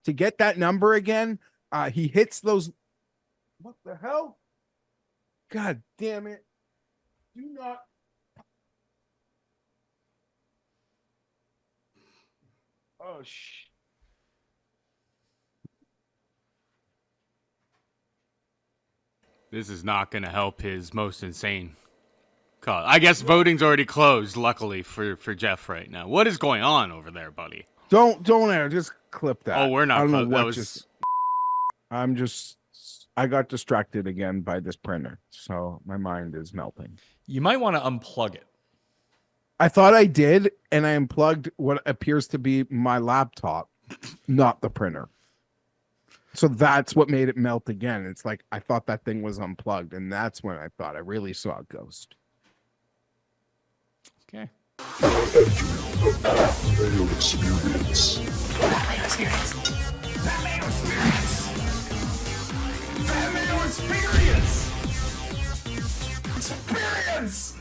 to get that number again. He hits those. What the hell? God damn it. Do not. Oh, This is not going to help his most insane cause. I guess voting's already closed, luckily, for Geoff right now. What is going on over there, buddy? Don't just clip that. Oh, we're not. I don't know what I got distracted again by this printer, so my mind is melting. You might want to unplug it. I thought I did, and I unplugged what appears to be my laptop, not the printer. So that's what made it melt again. It's like I thought that thing was unplugged, and that's when I thought I really saw a ghost. Okay. Mayo experience. Mayo experience. Mayo experience. Mayo experience. Experience.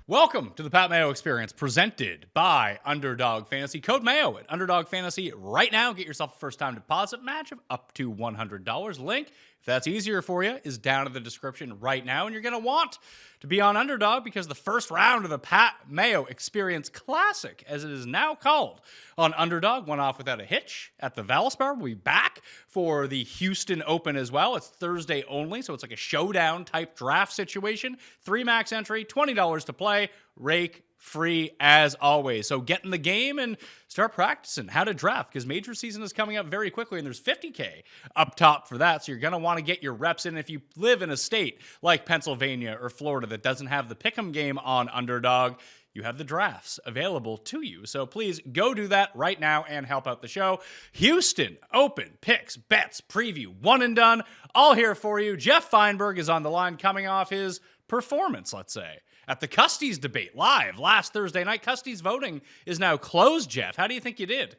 Welcome to the Pat Mayo Experience, presented by Underdog Fantasy. Code Mayo at Underdog Fantasy right now. Get yourself a first-time deposit match of up to $100. Link, if that's easier for you, is down in the description right now. And you're going to want to be on Underdog because the first round of the Pat Mayo Experience Classic, as it is now called, on Underdog went off without a hitch at the Valspar. We'll be back for the Houston Open as well. It's Thursday only, so it's like a showdown-type draft situation. 3 max entry, $20 to play. Rake free as always. So get in the game and start practicing how to draft because major season is coming up very quickly and there's $50K up top for that. So you're going to want to get your reps in. If you live in a state like Pennsylvania or Florida that doesn't have the pick'em game on Underdog, you have the drafts available to you. So please go do that right now and help out the show. Houston Open picks, bets, preview, one and done. All here for you. Geoff Fienberg is on the line coming off his performance, let's say, at the Custys debate live last Thursday night. Custys voting is now closed, Geoff. How do you think you did?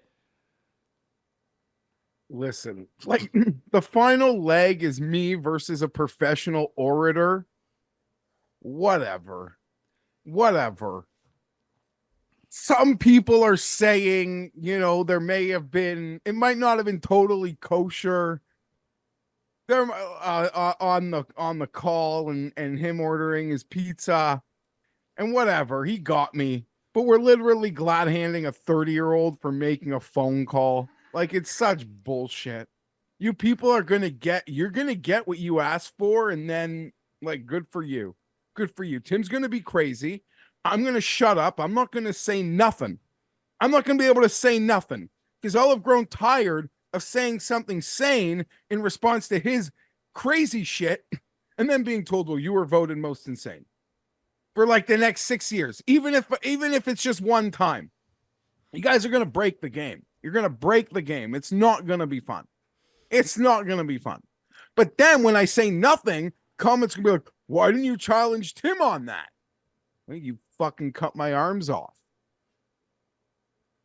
Listen, like the final leg is me versus a professional orator. Whatever. Some people are saying, there may have been, it might not have been totally kosher. They're on the call and him ordering his pizza. And whatever, he got me. But we're literally glad-handing a 30-year-old for making a phone call. Like, it's such bullshit. You people are going to get, you're going to get what you asked for, and then, like, good for you. Good for you. Tim's going to be crazy. I'm going to shut up. I'm not going to say nothing. I'm not going to be able to say nothing. Because I'll have grown tired of saying something sane in response to his crazy shit, and then being told, well, you were voted most insane. For like the next 6 years, even if it's just one time, you guys are going to break the game. You're going to break the game. It's not going to be fun. It's not going to be fun. But then when I say nothing, comments can be like, why didn't you challenge Tim on that? Well, you fucking cut my arms off.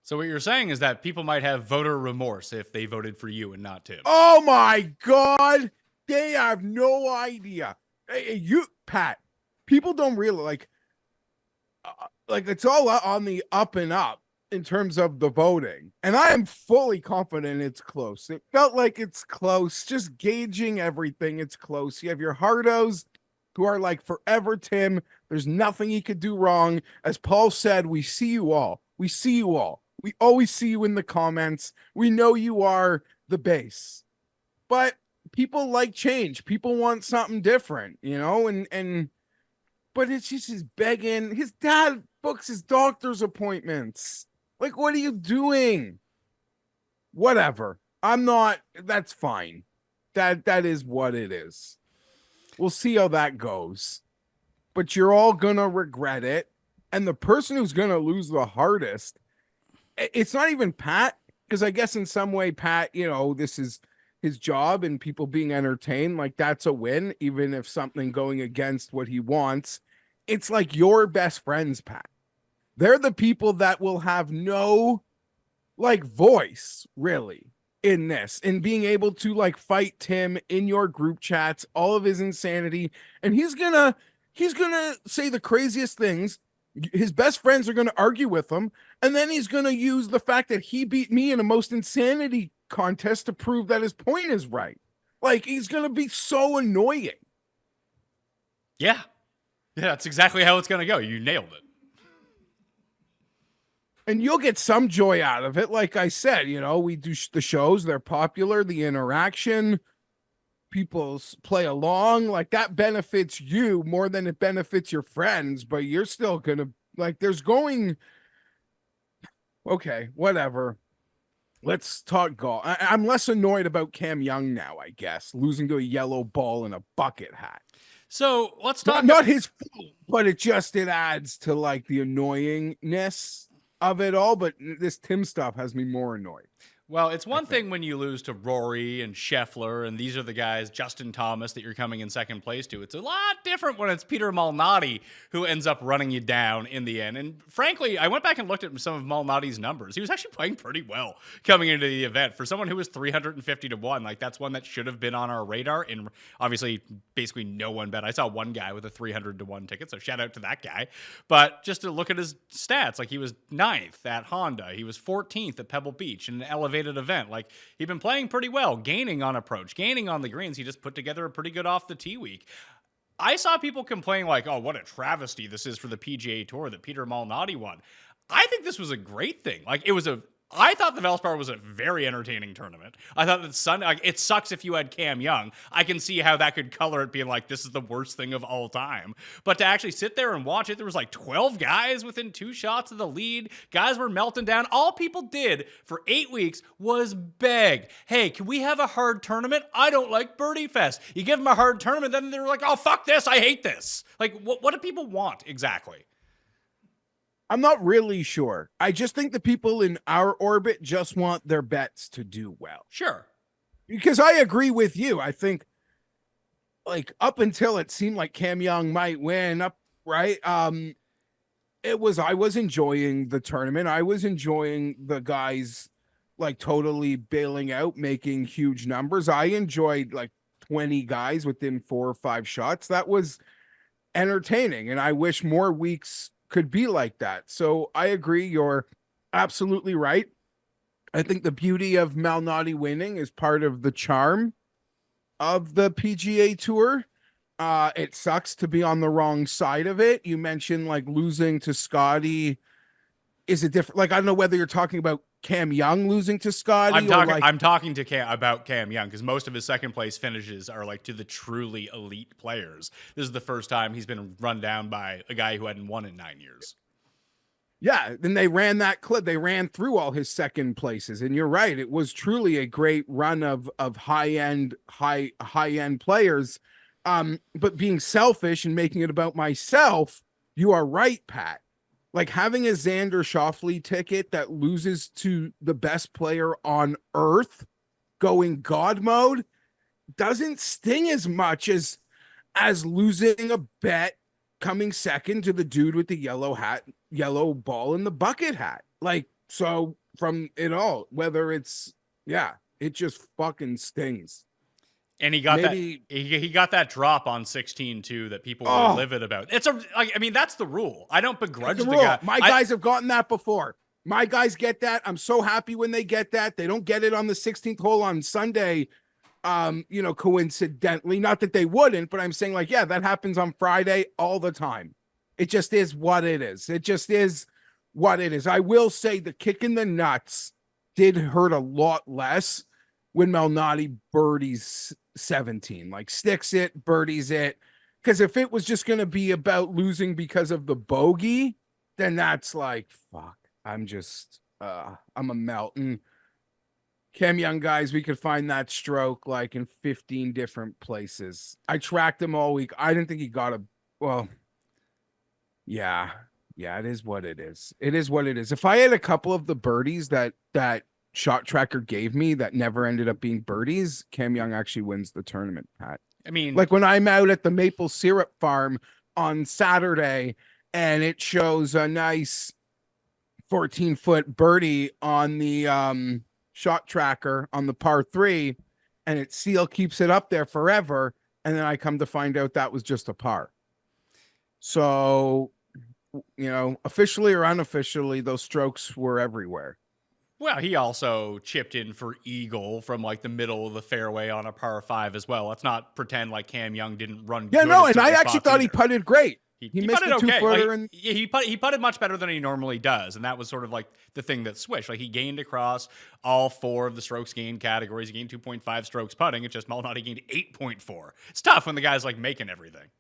So what you're saying is that people might have voter remorse if they voted for you and not Tim. Oh my God. They have no idea. Hey, Pat, people don't realize, like it's all on the up and up in terms of the voting. And I am fully confident it's close. It felt like it's close. Just gauging everything, it's close. You have your hardos who are like forever Tim. There's nothing he could do wrong. As Paul said, we see you all. We see you all. We always see you in the comments. We know you are the base. But people like change. People want something different, but it's just his begging. His dad books his doctor's appointments. Like, what are you doing? Whatever. That's fine. That is what it is. We'll see how that goes. But you're all gonna regret it. And the person who's gonna lose the hardest, it's not even Pat, because I guess in some way, Pat, this is his job and people being entertained. Like, that's a win, even if something going against what he wants. It's like your best friends, Pat. They're the people that will have no voice really in this, and being able to fight Tim in your group chats, all of his insanity. And he's gonna say the craziest things. His best friends are going to argue with him. And then he's going to use the fact that he beat me in a most insanity contest to prove that his point is right. Like, he's going to be so annoying. Yeah. Yeah, that's exactly how it's going to go. You nailed it. And you'll get some joy out of it. Like I said, you know, we do the shows, they're popular, the interaction, people play along. Like, that benefits you more than it benefits your friends, but you're still going to, like, okay, whatever. Let's talk golf. I'm less annoyed about Cam Young now, I guess, losing to a yellow ball in a bucket hat. So let's talk. Not his fault, but it adds to like the annoyingness of it all. But this Tim stuff has me more annoyed. Well, it's one thing when you lose to Rory and Scheffler, and these are the guys, Justin Thomas, that you're coming in second place to. It's a lot different when it's Peter Malnati who ends up running you down in the end. And frankly, I went back and looked at some of Malnati's numbers. He was actually playing pretty well coming into the event. For someone who was 350 to 1, like, that's one that should have been on our radar. And obviously, basically no one bet. I saw one guy with a 300 to 1 ticket, so shout out to that guy. But just to look at his stats, like, he was 9th at Honda. He was 14th at Pebble Beach in an elevated event. Like, he'd been playing pretty well, gaining on approach, gaining on the greens. He just put together a pretty good off the tee week. I saw people complain like, oh, what a travesty this is for the PGA Tour that Peter Malnati won. I think this was a great thing. Like, I thought the Valspar was a very entertaining tournament. I thought that Sunday, like, it sucks if you had Cam Young. I can see how that could color it being like, this is the worst thing of all time. But to actually sit there and watch it, there was like 12 guys within 2 shots of the lead. Guys were melting down. All people did for 8 weeks was beg, hey, can we have a hard tournament? I don't like Birdie Fest. You give them a hard tournament, then they're like, oh, fuck this. I hate this. Like, what do people want exactly? I'm not really sure. I just think the people in our orbit just want their bets to do well. Sure. Because I agree with you. I think, like, up until it seemed like Cam Young might win, right? I was enjoying the tournament. I was enjoying the guys, like, totally bailing out, making huge numbers. I enjoyed like 20 guys within 4 or 5 shots. That was entertaining, and I wish more weeks could be like that. So I agree. You're absolutely right. I think the beauty of Malnati winning is part of the charm of the PGA Tour. It sucks to be on the wrong side of it. You mentioned like losing to Scotty. Is it different? Like, I don't know whether you're talking about Cam Young losing to Scotty. I'm talking to about Cam Young, because most of his second place finishes are like to the truly elite players. This is the first time he's been run down by a guy who hadn't won in 9 years. Yeah, then they ran that clip. They ran through all his second places, and you're right. It was truly a great run of high end players. But being selfish and making it about myself, you are right, Pat. Like, having a Xander Schauffele ticket that loses to the best player on earth, going God mode, doesn't sting as much as losing a bet coming second to the dude with the yellow ball in the bucket hat. Like, so from it all, whether it's, it just fucking stings. And he got he got that drop on 16 too that people were livid about. That's the rule. I don't begrudge the guy. My guys have gotten that before. My guys get that. I'm so happy when they get that. They don't get it on the 16th hole on Sunday. Coincidentally, not that they wouldn't, but I'm saying, like, yeah, that happens on Friday all the time. It just is what it is. It just is what it is. I will say the kick in the nuts did hurt a lot less when Malnati birdies 17, like, sticks it, birdies it. Because if it was just going to be about losing because of the bogey, then that's like, fuck, I'm a melting. Cam Young, guys, we could find that stroke like in 15 different places. I tracked him all week. I didn't think he got yeah, it is what it is. It is what it is. If I had a couple of the birdies that Shot Tracker gave me that never ended up being birdies, Cam Young actually wins the tournament, Pat. I mean, like when I'm out at the maple syrup farm on Saturday and it shows a nice 14-foot birdie on the Shot Tracker on the par 3, and it seal keeps it up there forever, and then I come to find out that was just a par. So, officially or unofficially, those strokes were everywhere. Well, he also chipped in for eagle from like the middle of the fairway on a par 5 as well. Let's not pretend like Cam Young didn't run Yeah, good no, at and I certain actually spots thought he either. putted great. He missed putted a okay. two-footer, Like, and he putted much better than he normally does, and that was sort of like the thing that switched. Like he gained across all 4 of the strokes gained categories. He gained 2.5 strokes putting. It's just Malnati gained 8.4. It's tough when the guy's like making everything.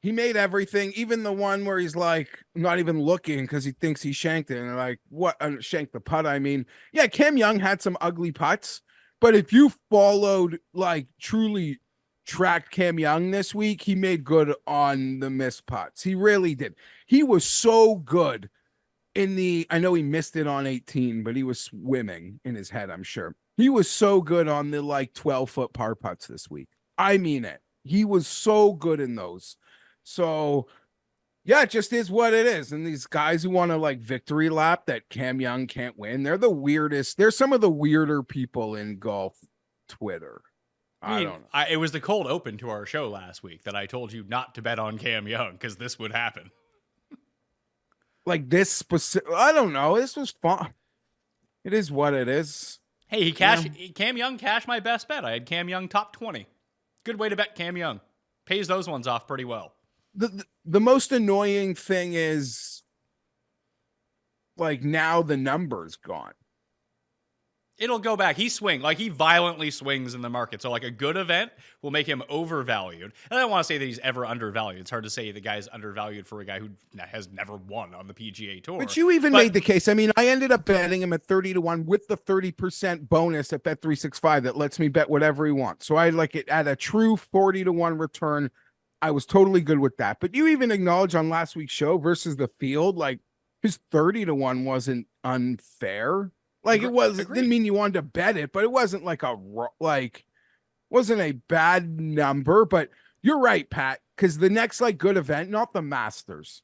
he made everything, even the one where he's like not even looking because he thinks he shanked it. And like, what? Shanked the putt. I mean, yeah, Cam Young had some ugly putts, but if you followed, like, truly tracked Cam Young this week, he made good on the missed putts. He really did. He was so good in the, I know he missed it on 18, but he was swimming in his head, I'm sure. He was so good on the like 12-foot par putts this week. I mean it. He was so good in those. So, yeah, it just is what it is. And these guys who want to like victory lap that Cam Young can't win, they're the weirdest. They're some of the weirder people in golf Twitter. I don't know. It was the cold open to our show last week that I told you not to bet on Cam Young because this would happen. Like this specific, I don't know. This was fun. It is what it is. Hey, Cam Young cashed my best bet. I had Cam Young top 20. Good way to bet Cam Young. Pays those ones off pretty well. The most annoying thing is like now the number's gone. It'll go back. He violently swings in the market. So like a good event will make him overvalued. And I don't want to say that he's ever undervalued. It's hard to say the guy's undervalued for a guy who has never won on the PGA Tour. But you even made the case. I mean, I ended up betting him at 30-1 with the 30% bonus at Bet365 that lets me bet whatever he wants. So I like it at a true 40-1 return. I was totally good with that. But you even acknowledged on last week's show versus the field, like his 30-1 wasn't unfair. Like it was, it didn't mean you wanted to bet it, but it wasn't like wasn't a bad number. But you're right, Pat, because the next like good event, not the Masters,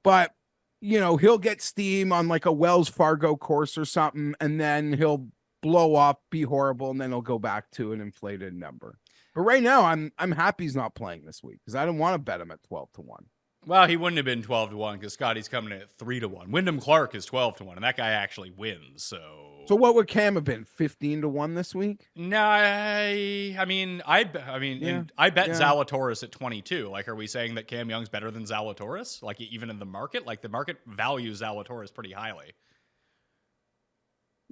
but you know, he'll get steam on like a Wells Fargo course or something, and then he'll blow up, be horrible, and then he'll go back to an inflated number. But right now, I'm happy he's not playing this week because I don't want to bet him at 12-1. Well, he wouldn't have been 12-1 because Scotty's coming in at 3-1. Wyndham Clark is 12-1, and that guy actually wins. So what would Cam have been? 15-1 this week? No, I bet Zalatoris at 22. Like, are we saying that Cam Young's better than Zalatoris? Like, even in the market, like the market values Zalatoris pretty highly.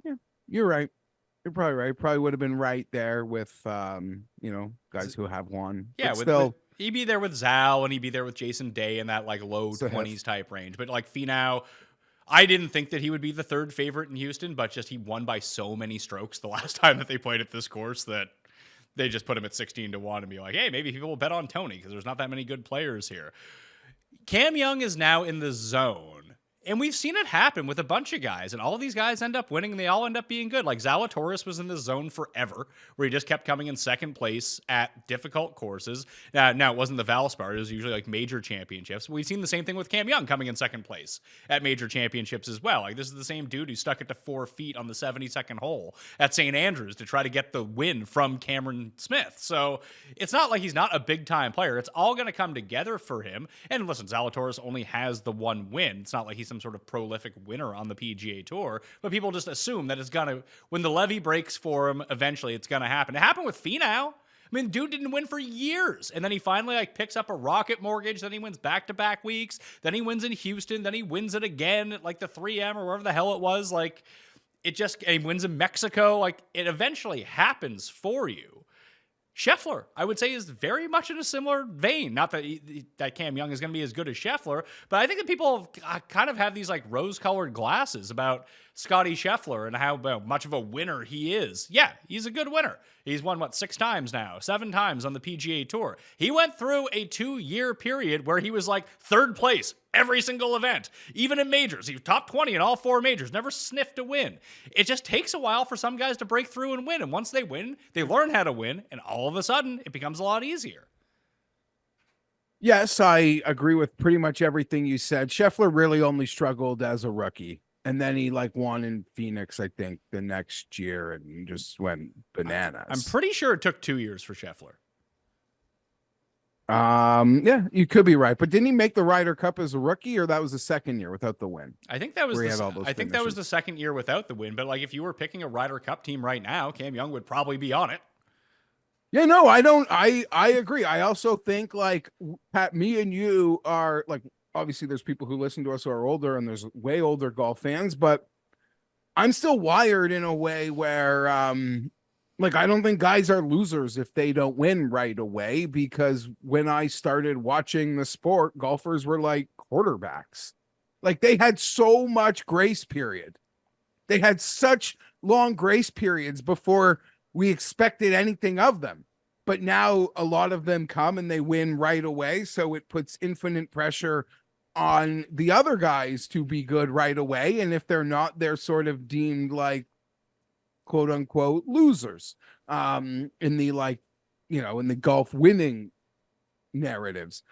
Yeah, you're right. You're probably right. Probably would have been right there with guys who have won. Yeah, he'd be there with Zal and he'd be there with Jason Day in that like low 20s type range. But like Finau, I didn't think that he would be the third favorite in Houston, but just he won by so many strokes the last time that they played at this course that they just put him at 16-1 and be like, hey, maybe people will bet on Tony because there's not that many good players here. Cam Young is now in the zone. And we've seen it happen with a bunch of guys, and all of these guys end up winning, and they all end up being good. Like Zalatoris was in the zone forever, where he just kept coming in second place at difficult courses. Now it wasn't the Valspar; it was usually like major championships. But we've seen the same thing with Cam Young coming in second place at major championships as well. Like this is the same dude who stuck it to 4 feet on the 72nd hole at St. Andrews to try to get the win from Cameron Smith. So it's not like he's not a big time player. It's all going to come together for him. And listen, Zalatoris only has the one win. It's not like he's some sort of prolific winner on the PGA Tour, but people just assume that it's gonna, when the levee breaks for him, eventually it's gonna happen. It happened with Finau. I mean, dude didn't win for years, and then he finally like picks up a rocket mortgage. Then he wins back-to-back weeks. Then he wins in Houston. Then he wins it again at like the 3M or wherever the hell it was. Like he wins in Mexico. Like it eventually happens for you. Scheffler, I would say, is very much in a similar vein. Not that that Cam Young is going to be as good as Scheffler, but I think that people kind of have these like rose-colored glasses about Scotty Scheffler and how much of a winner he is. Yeah, he's a good winner. He's won, 6 times now? 7 times on the PGA Tour. He went through a 2-year period where he was like third place every single event. Even in majors. He was top 20 in all 4 majors. Never sniffed a win. It just takes a while for some guys to break through and win. And once they win, they learn how to win. And all of a sudden, it becomes a lot easier. Yes, I agree with pretty much everything you said. Scheffler really only struggled as a rookie. And then he won in Phoenix, I think, the next year and just went bananas. I'm pretty sure it took 2 years for Scheffler. Yeah, you could be right, but didn't he make the Ryder Cup as a rookie, or that was the second year without the win? I think that was Where he had all the, those I think that was finishes. the second year without the win. But like, if you were picking a Ryder Cup team right now, Cam Young would probably be on it. Yeah, no, I don't. I agree. I also think like Pat, me and you are like obviously there's people who listen to us who are older, and there's way older golf fans, but I'm still wired in a way where like I don't think guys are losers if they don't win right away, because when I started watching the sport, golfers were like quarterbacks. Like they had so much grace period. They had such long grace periods before we expected anything of them. But now a lot of them come and they win right away, so it puts infinite pressure on the other guys to be good right away, and if they're not, they're sort of deemed like quote unquote losers in the like in the golf winning narratives.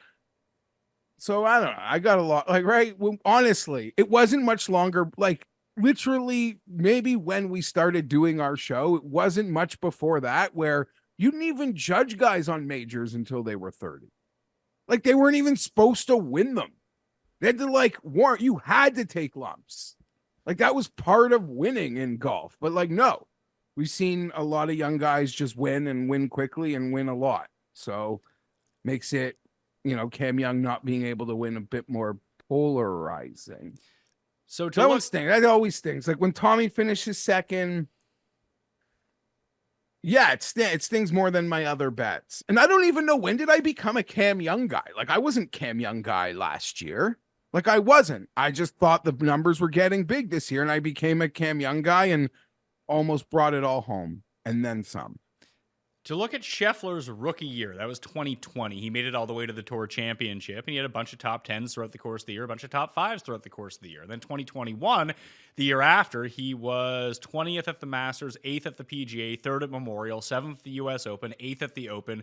So I don't know, I got a lot like right well, honestly it wasn't much longer, like literally maybe when we started doing our show, it wasn't much before that where you didn't even judge guys on majors until they were 30. Like they weren't even supposed to win them. They had to like warrant, you had to take lumps. Like that was part of winning in golf. But like, no, we've seen a lot of young guys just win and win quickly and win a lot. So makes it, Cam Young not being able to win a bit more polarizing. So that one stings. That always stings. Like when Tommy finishes second, yeah, it stings more than my other bets. And I don't even know, when did I become a Cam Young guy? Like I wasn't Cam Young guy last year. Like I wasn't. I just thought the numbers were getting big this year, and I became a Cam Young guy and almost brought it all home and then some. To look at Scheffler's rookie year, that was 2020. He made it all the way to the Tour Championship, and he had a bunch of top 10s throughout the course of the year, a bunch of top 5s throughout the course of the year. Then 2021, the year after, he was 20th at the Masters, 8th at the PGA, 3rd at Memorial, 7th at the U.S. Open, 8th at the Open,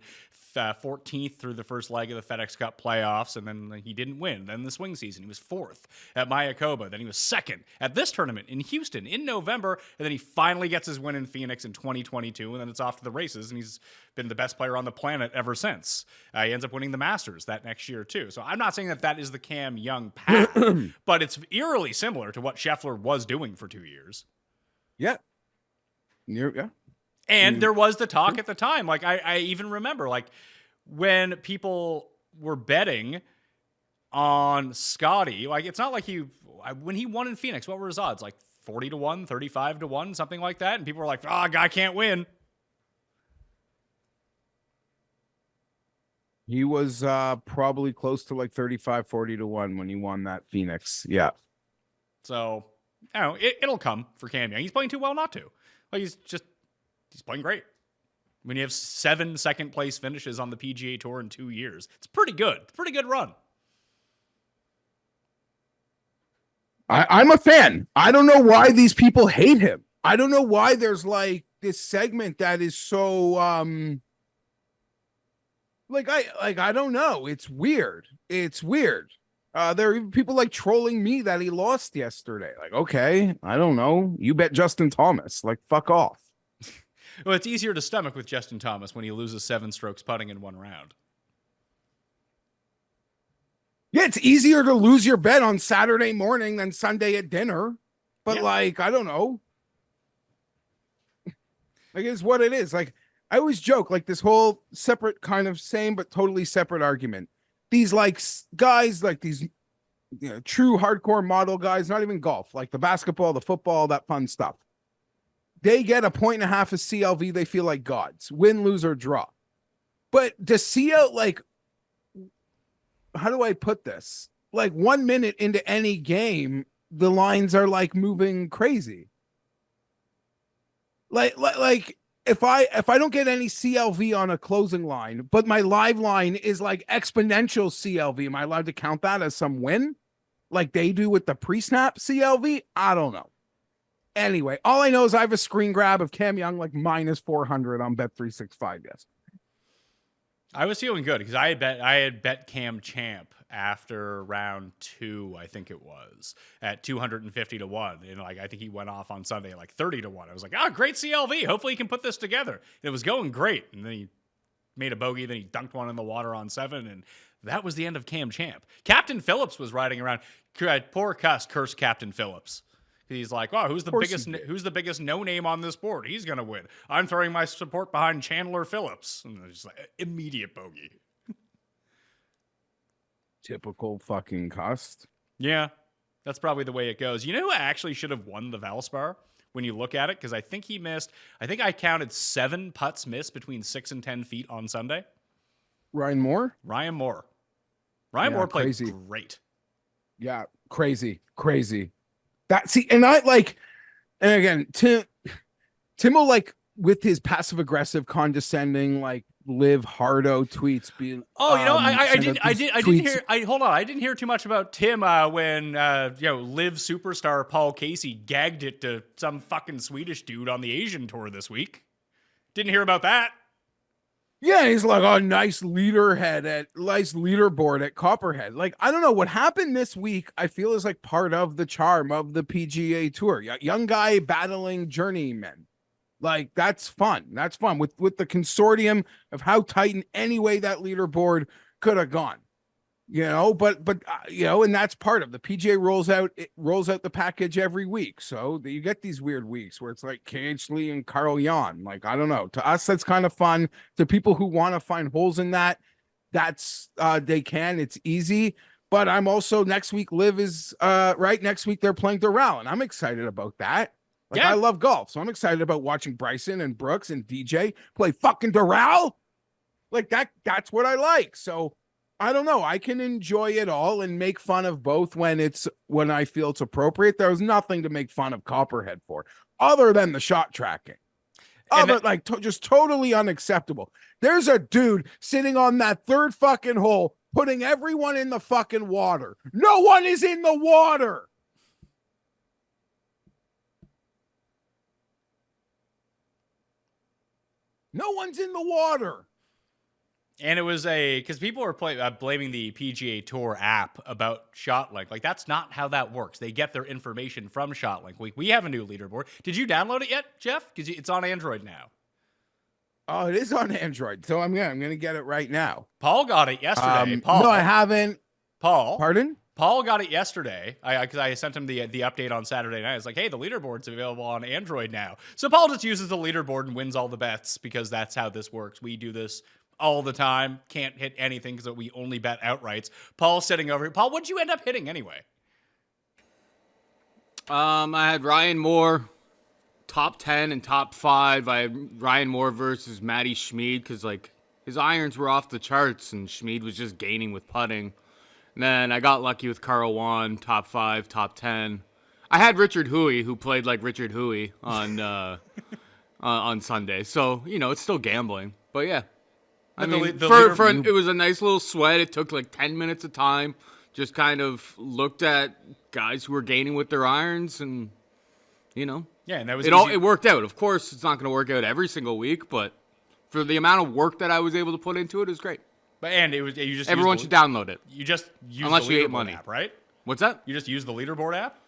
14th through the first leg of the FedEx Cup playoffs, and then he didn't win. Then the swing season, he was 4th at Mayakoba. Then he was 2nd at this tournament in Houston in November, and then he finally gets his win in Phoenix in 2022, and then it's off to the races, and he's been the best player on the planet ever since. He ends up winning the Masters that next year, too. So I'm not saying that is the Cam Young path, but it's eerily similar to what Scheffler was doing for 2 years. Yeah. Yeah. And there was the talk at the time. Like, I even remember, like, when people were betting on Scotty, like, it's not like when he won in Phoenix, what were his odds? Like 40-1, 35-1, something like that. And people were like, guy can't win. He was probably close to like 35-40-1 when he won that Phoenix. Yeah. So, it'll come for Cam Young. He's playing too well not to. Like, he's playing great. When you have 7 second-place finishes on the PGA Tour in 2 years, it's pretty good. It's a pretty good run. I'm a fan. I don't know why these people hate him. I don't know why there's like this segment that is so I don't know. It's weird. It's weird. There are even people like trolling me that he lost yesterday. Like, okay, I don't know. You bet Justin Thomas. Like, fuck off. Well, it's easier to stomach with Justin Thomas when he loses 7 strokes putting in 1 round. Yeah, it's easier to lose your bet on Saturday morning than Sunday at dinner. But like, I don't know. Like, it's what it is. Like, I always joke, like this whole separate kind of same but totally separate argument. These like guys, like these true hardcore model guys, not even golf, like the basketball, the football, that fun stuff. They get 1.5 points of CLV, they feel like gods, win, lose, or draw. But to see out, like, how do I put this? Like 1 minute into any game, the lines are like moving crazy. Like if I don't get any CLV on a closing line, but my live line is like exponential CLV, am I allowed to count that as some win? Like they do with the pre-snap CLV? I don't know. Anyway, all I know is I have a screen grab of Cam Young like minus 400 on Bet365. Yes. I was feeling good because I had bet Cam Champ after round 2, I think it was, at 250-1. And like I think he went off on Sunday at like 30-1. I was like, great CLV. Hopefully he can put this together. It was going great. And then he made a bogey, then he dunked one in the water on 7, and that was the end of Cam Champ. Captain Phillips was riding around. Poor Cuss cursed Captain Phillips. He's like, oh, who's the biggest no name on this board? He's gonna win. I'm throwing my support behind Chandler Phillips, and it's just like immediate bogey. Typical fucking Cust. Yeah, that's probably the way it goes. You know who actually should have won the Valspar when you look at it? Because I think he missed, I think I counted 7 putts missed between 6 and 10 feet on Sunday. Ryan Moore? Ryan Moore played crazy. great. Yeah, crazy. And I like, and again, Timo, like, with his passive aggressive, condescending, like, live hardo tweets being. Oh, I didn't hear too much about Tim when live superstar Paul Casey gagged it to some fucking Swedish dude on the Asian tour this week. Didn't hear about that. Yeah, he's like, oh, nice leaderboard at Copperhead. Like, I don't know what happened this week. I feel is like part of the charm of the PGA Tour. Young guy battling journeymen. Like, that's fun. That's fun with the consortium of how tight in any way that leaderboard could have gone, but and that's part of the PGA rolls out the package every week. So you get these weird weeks where it's like KH Lee and Carl Jan. Like, I don't know. To us, that's kind of fun. To people who want to find holes in that's they can. It's easy. But I'm also next week. Liv is right next week. They're playing Doral, and I'm excited about that. Like, yeah. I love golf, so I'm excited about watching Bryson and Brooks and DJ play fucking Doral. Like, that's what I like. So I don't know. I can enjoy it all and make fun of both when I feel it's appropriate. There was nothing to make fun of Copperhead for, other than the shot tracking. Just totally unacceptable. There's a dude sitting on that third fucking hole, putting everyone in the fucking water. No one is in the water. No one's in the water. And it was because people were blaming the PGA Tour app about ShotLink. Like, that's not how that works. They get their information from ShotLink. We have a new leaderboard. Did you download it yet, Jeff? Because it's on Android now. Oh, it is on Android. So I'm gonna get it right now. Paul got it yesterday. No, I haven't. Paul. Pardon? Paul got it yesterday. Because I sent him the update on Saturday night. I was like, hey, the leaderboard's available on Android now. So Paul just uses the leaderboard and wins all the bets because that's how this works. We do this all the time. Can't hit anything because we only bet outrights. Paul's sitting over here. Paul, what'd you end up hitting anyway? I had Ryan Moore, top 10 and top 5. I had Ryan Moore versus Matty Schmid because, like, his irons were off the charts and Schmid was just gaining with putting. And then I got lucky with Carl Wan, top 5, top 10. I had Richard Huey, who played like Richard Huey on Sunday. So, it's still gambling. But yeah. It was a nice little sweat. It took like 10 minutes of time. Just kind of looked at guys who were gaining with their irons and, Yeah, and that was it worked out. Of course, it's not going to work out every single week, but for the amount of work that I was able to put into it was great. But everyone should download it. You just use unless the you ate leaderboard money. app, right? What's that? You just use the leaderboard app?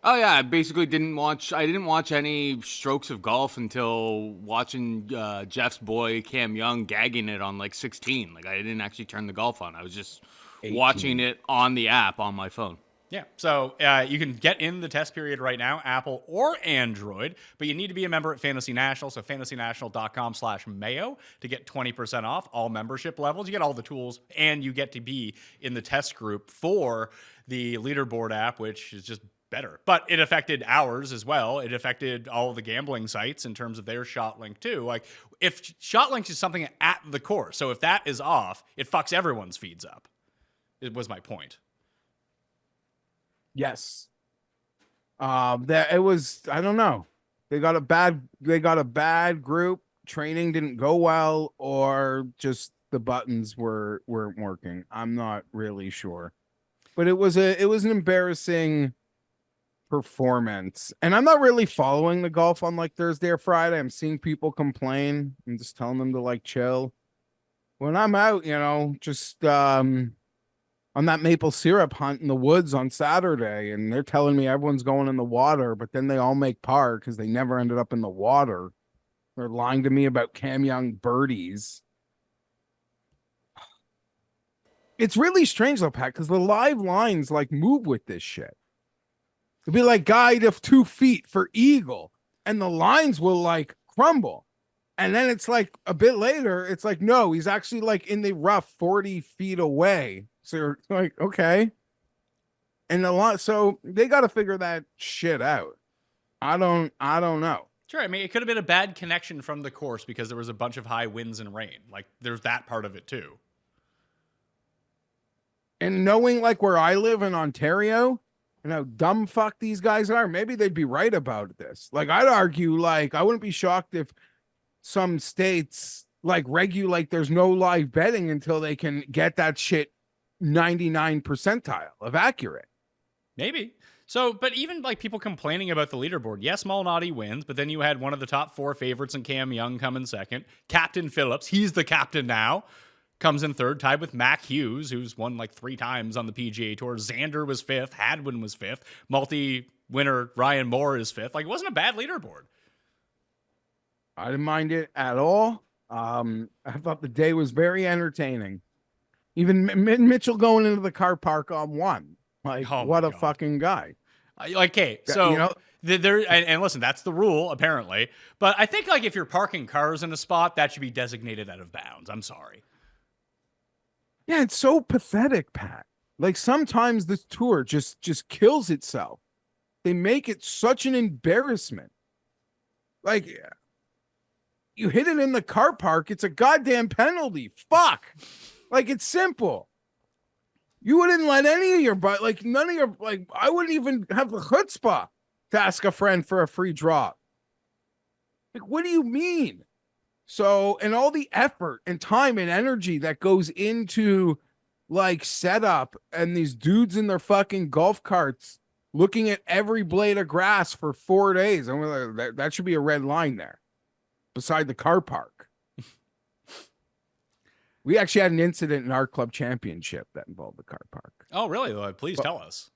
Oh yeah, I basically didn't watch any strokes of golf until watching Jeff's boy Cam Young gagging it on like 16. Like, I didn't actually turn the golf on. I was just 18. watching it on the app on my phone. Yeah, so you can get in the test period right now, Apple or Android, but you need to be a member at Fantasy National, so fantasynational.com/Mayo to get 20% off all membership levels. You get all the tools, and you get to be in the test group for the leaderboard app, which is just better. But it affected ours as well. It affected all the gambling sites in terms of their ShotLink too. Like, if ShotLink is something at the core, so if that is off, it fucks everyone's feeds up. It was my point. Yes. That it was. I don't know. They got a bad group. Training didn't go well, or just the buttons weren't working. I'm not really sure. But it was an embarrassing performance. And I'm not really following the golf on like Thursday or Friday. I'm seeing people complain. I'm just telling them to like chill. When I'm out, just on that maple syrup hunt in the woods on Saturday, and they're telling me everyone's going in the water, but then they all make par because they never ended up in the water. They're lying to me about Cam Young birdies. It's really strange though, Pat, because the live lines like move with this shit. It'd be like guide of 2 feet for eagle, and the lines will like crumble. And then it's like a bit later, it's like, no, he's actually like in the rough 40 feet away. So you're like, okay. And so they got to figure that shit out. I don't know. Sure, I mean, it could have been a bad connection from the course because there was a bunch of high winds and rain. Like, there's that part of it too. And knowing like where I live in Ontario and how dumb fuck these guys are, maybe they'd be right about this. Like, I'd argue, like, I wouldn't be shocked if some states like regulate there's no live betting until they can get that shit 99 percentile of accurate. Maybe. So, but even like people complaining about the leaderboard, yes, Malnati wins, but then you had one of the top 4 favorites in Cam Young come in second. Captain Phillips, he's the captain now, comes in third, tied with Mac Hughes, who's won like 3 times on the PGA Tour. Xander was 5th. Hadwin was 5th. Multi-winner Ryan Moore is 5th. Like, it wasn't a bad leaderboard. I didn't mind it at all. I thought the day was very entertaining. Even Mitchell going into the car park on 1. Like, what a fucking guy. Okay, so there and listen, that's the rule apparently. But I think like if you're parking cars in a spot, that should be designated out of bounds. I'm sorry. Yeah, it's so pathetic, Pat. Like sometimes this tour just kills itself. They make it such an embarrassment. Like you hit it in the car park, it's a goddamn penalty. Fuck. Like it's simple. You wouldn't let any of your none of your I wouldn't even have the chutzpah to ask a friend for a free drop. Like, what do you mean? So, and all the effort and time and energy that goes into like setup and these dudes in their fucking golf carts looking at every blade of grass for 4 days. And we're like, that should be a red line there beside the car park. We actually had an incident in our club championship that involved the car park. Oh, really? Well, please tell us.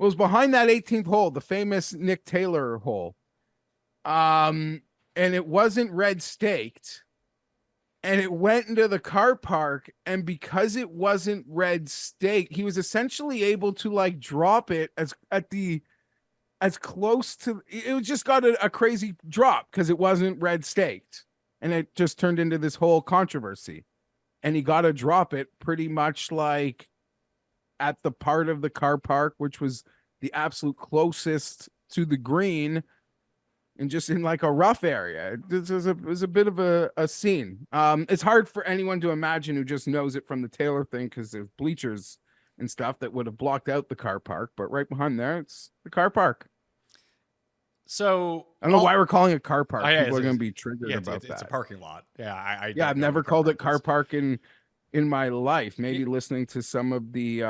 It was behind that 18th hole, the famous Nick Taylor hole. And it wasn't red staked. And it went into the car park. And because it wasn't red staked, he was essentially able to like drop it as close to it just got a crazy drop because it wasn't red staked. And it just turned into this whole controversy. And he got to drop it pretty much like at the part of the car park, which was the absolute closest to the green and just in like a rough area. It was a bit of a scene. It's hard for anyone to imagine who just knows it from the Taylor thing because there's bleachers and stuff that would have blocked out the car park. But right behind there, it's the car park. So I don't know why we're calling it car park. Yeah, people are going to be triggered about that. It's a parking lot. Yeah, I've never called it car park in my life. Maybe listening to some of the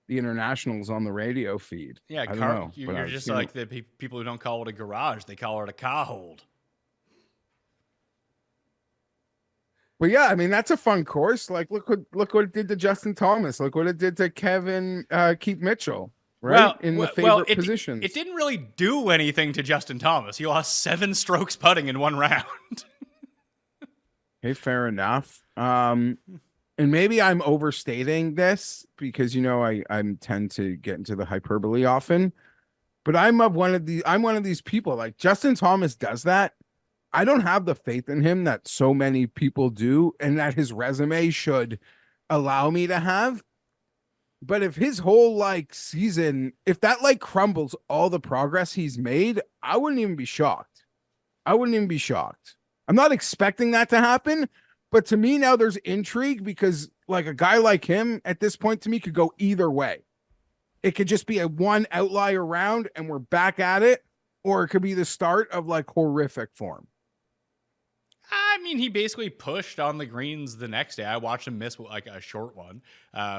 internationals on the radio feed. Yeah, I don't know. You're just like the people who don't call it a garage; they call it a car hold. But yeah, I mean that's a fun course. Like look what it did to Justin Thomas. Look what it did to Keith Mitchell. Right in the favorite positions. It didn't really do anything to Justin Thomas. He lost 7 strokes putting in 1 round. Hey, fair enough. And maybe I'm overstating this because I tend to get into the hyperbole often. But I'm one of these people. Like Justin Thomas does that. I don't have the faith in him that so many people do, and that his resume should allow me to have. But if his whole like season, if that like crumbles all the progress he's made, I wouldn't even be shocked. I'm not expecting that to happen, but to me now there's intrigue because like a guy like him at this point to me could go either way. It could just be a one outlier round and we're back at it, or it could be the start of like horrific form. I mean, he basically pushed on the greens the next day. I watched him miss like a short one,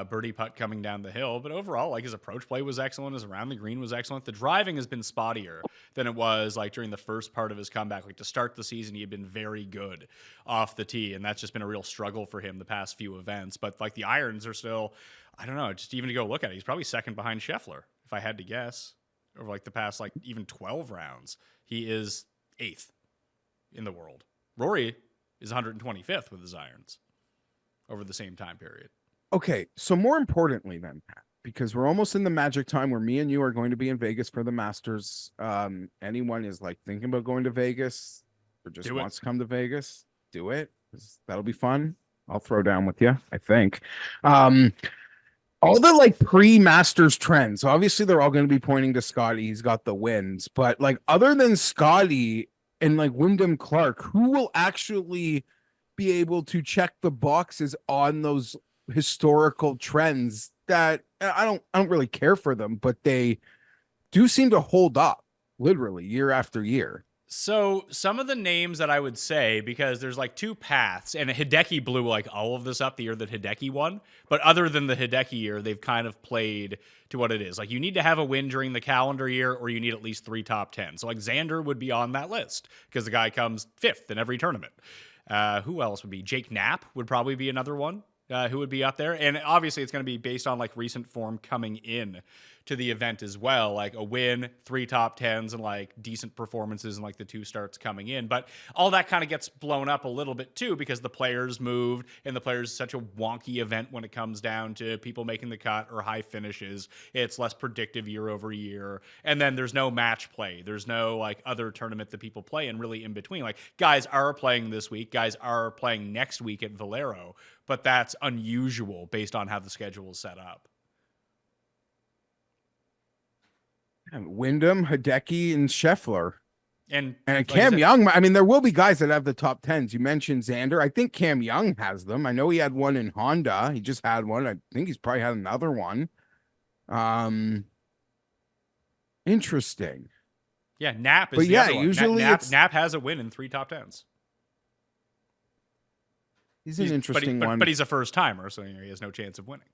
birdie putt coming down the hill. But overall, like his approach play was excellent. His around the green was excellent. The driving has been spottier than it was like during the first part of his comeback. Like to start the season, he had been very good off the tee, and that's just been a real struggle for him the past few events. But like the irons are still, I don't know, just even to go look at it, he's probably second behind Scheffler, if I had to guess, over like the past like even 12 rounds. He is 8th in the world. Rory is 125th with his irons over the same time period. Okay, so more importantly then, Pat, because we're almost in the magic time where me and you are going to be in Vegas for the Masters. Anyone is like thinking about going to Vegas or just Do it. wants to come to Vegas, do it. 'Cause that'll be fun. I'll throw down with you, I think. Um, all the like pre-Masters trends, obviously they're all going to be pointing to Scotty. He's got the wins, but like other than Scotty and like Wyndham Clark, who will actually be able to check the boxes on those historical trends that I don't really care for them, but they do seem to hold up literally year after year. So some of the names that I would say, because there's like two paths, and Hideki blew like all of this up the year that Hideki won. But other than the Hideki year, they've kind of played to what it is. Like you need to have a win during the calendar year, or you need at least 3 top 10. So like Xander would be on that list because the guy comes 5th in every tournament. Who else would be? Jake Knapp would probably be another one who would be up there. And obviously it's going to be based on like recent form coming in to the event as well, like a win, 3 top 10s, and like decent performances and like the 2 starts coming in. But all that kind of gets blown up a little bit too because the players moved, and the players is such a wonky event when it comes down to people making the cut or high finishes. It's less predictive year over year. And then there's no match play. There's no like other tournament that people play, and really in between. Like guys are playing this week, guys are playing next week at Valero, but that's unusual based on how the schedule is set up. Wyndham, Hideki, and Scheffler. And And like Cam I said, Young, I mean, there will be guys that have the top 10s. You mentioned Xander. I think Cam Young has them. I know he had one in Honda. He just had one. I think he's probably had another one. Interesting. yeah, Knapp is But the yeah, other one. usually it's- Knapp has a win in 3 top 10s. He's an interesting one. But he's a first timer, so he has no chance of winning.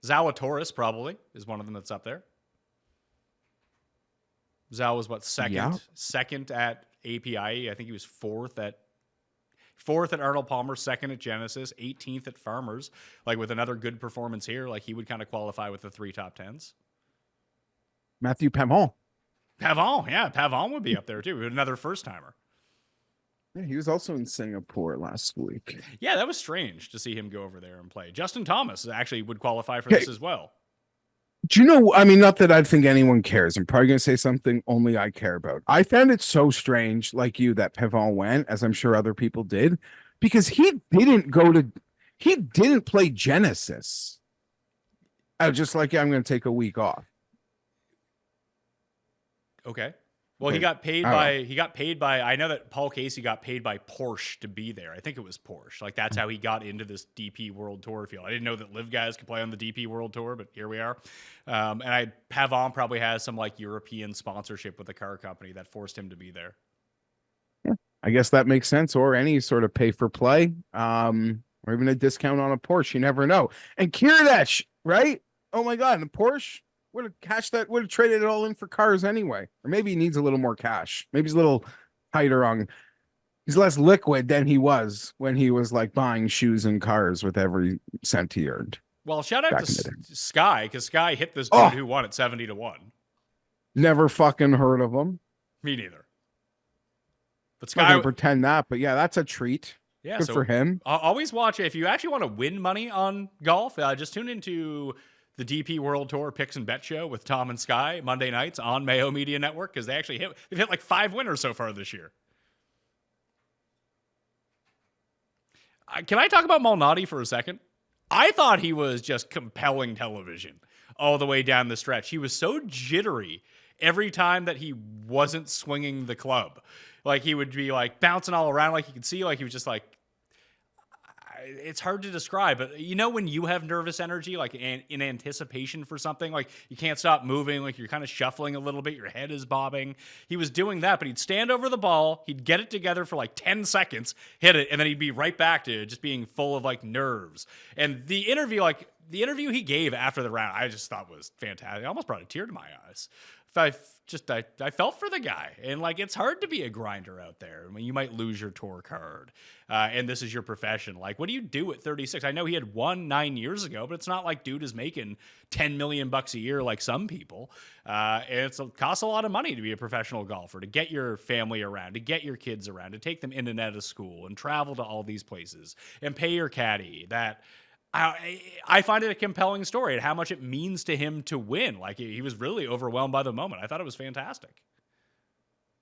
Zalatoris probably is one of them that's up there. Zal was what, second at API. I think he was fourth at Arnold Palmer, second at Genesis, 18th at Farmers. Like with another good performance here, like he would kind of qualify with the 3 top 10s. Matthew Pavon. Pavon would be up there too. Another first timer. Yeah, he was also in Singapore last week. Yeah, that was strange to see him go over there and play. Justin Thomas actually would qualify for this as well. Do you know, I mean, not that I think anyone cares. I'm probably going to say something only I care about. I found it so strange, like you, that Pavon went, as I'm sure other people did, because he didn't play Genesis. I was just like, yeah, I'm going to take a week off. Okay. Well, he got paid by, I know that Paul Casey got paid by Porsche to be there. I think it was Porsche. Like that's how he got into this DP World Tour field. I didn't know that live guys could play on the DP World Tour, but here we are. And Pavon probably has some like European sponsorship with the car company that forced him to be there. Yeah, I guess that makes sense, or any sort of pay for play, or even a discount on a Porsche. You never know. And Kiradech, right? Oh my God, and the Porsche would have traded it all in for cars anyway. Or maybe he needs a little more cash. Maybe he's a little tighter on, he's less liquid than he was when he was like buying shoes and cars with every cent he earned. Well, shout out Back to in the day. Sky, because Sky hit this dude who won at 70-1. Never fucking heard of him. Me neither. But I'm not Sky, gonna pretend that, but yeah, that's a treat. yeah, Good so for him. Always watch it. If you actually want to win money on golf, just tune into the DP World Tour Picks and Bet Show with Tom and Sky Monday nights on Mayo Media Network, because they've hit like 5 winners so far this year. Can I talk about Malnati for a second? I thought he was just compelling television all the way down the stretch. He was so jittery every time that he wasn't swinging the club. Like he would be like bouncing all around, like you could see, like he was just like, it's hard to describe, but you know when you have nervous energy, like in anticipation for something, like you can't stop moving, like you're kind of shuffling a little bit, your head is bobbing. He was doing that, but he'd stand over the ball, he'd get it together for like 10 seconds, hit it, and then he'd be right back to just being full of like nerves. And the interview, like the interview he gave after the round, I just thought was fantastic. I almost brought a tear to my eyes. I felt for the guy, and like it's hard to be a grinder out there. I mean, you might lose your tour card, and this is your profession. Like, what do you do at 36? I know he had won 9 years ago, but it's not like dude is making $10 million a year like some people. And it costs a lot of money to be a professional golfer, to get your family around, to get your kids around, to take them in and out of school, and travel to all these places, and pay your caddy. That. I find it a compelling story and how much it means to him to win. Like he was really overwhelmed by the moment. I thought it was fantastic.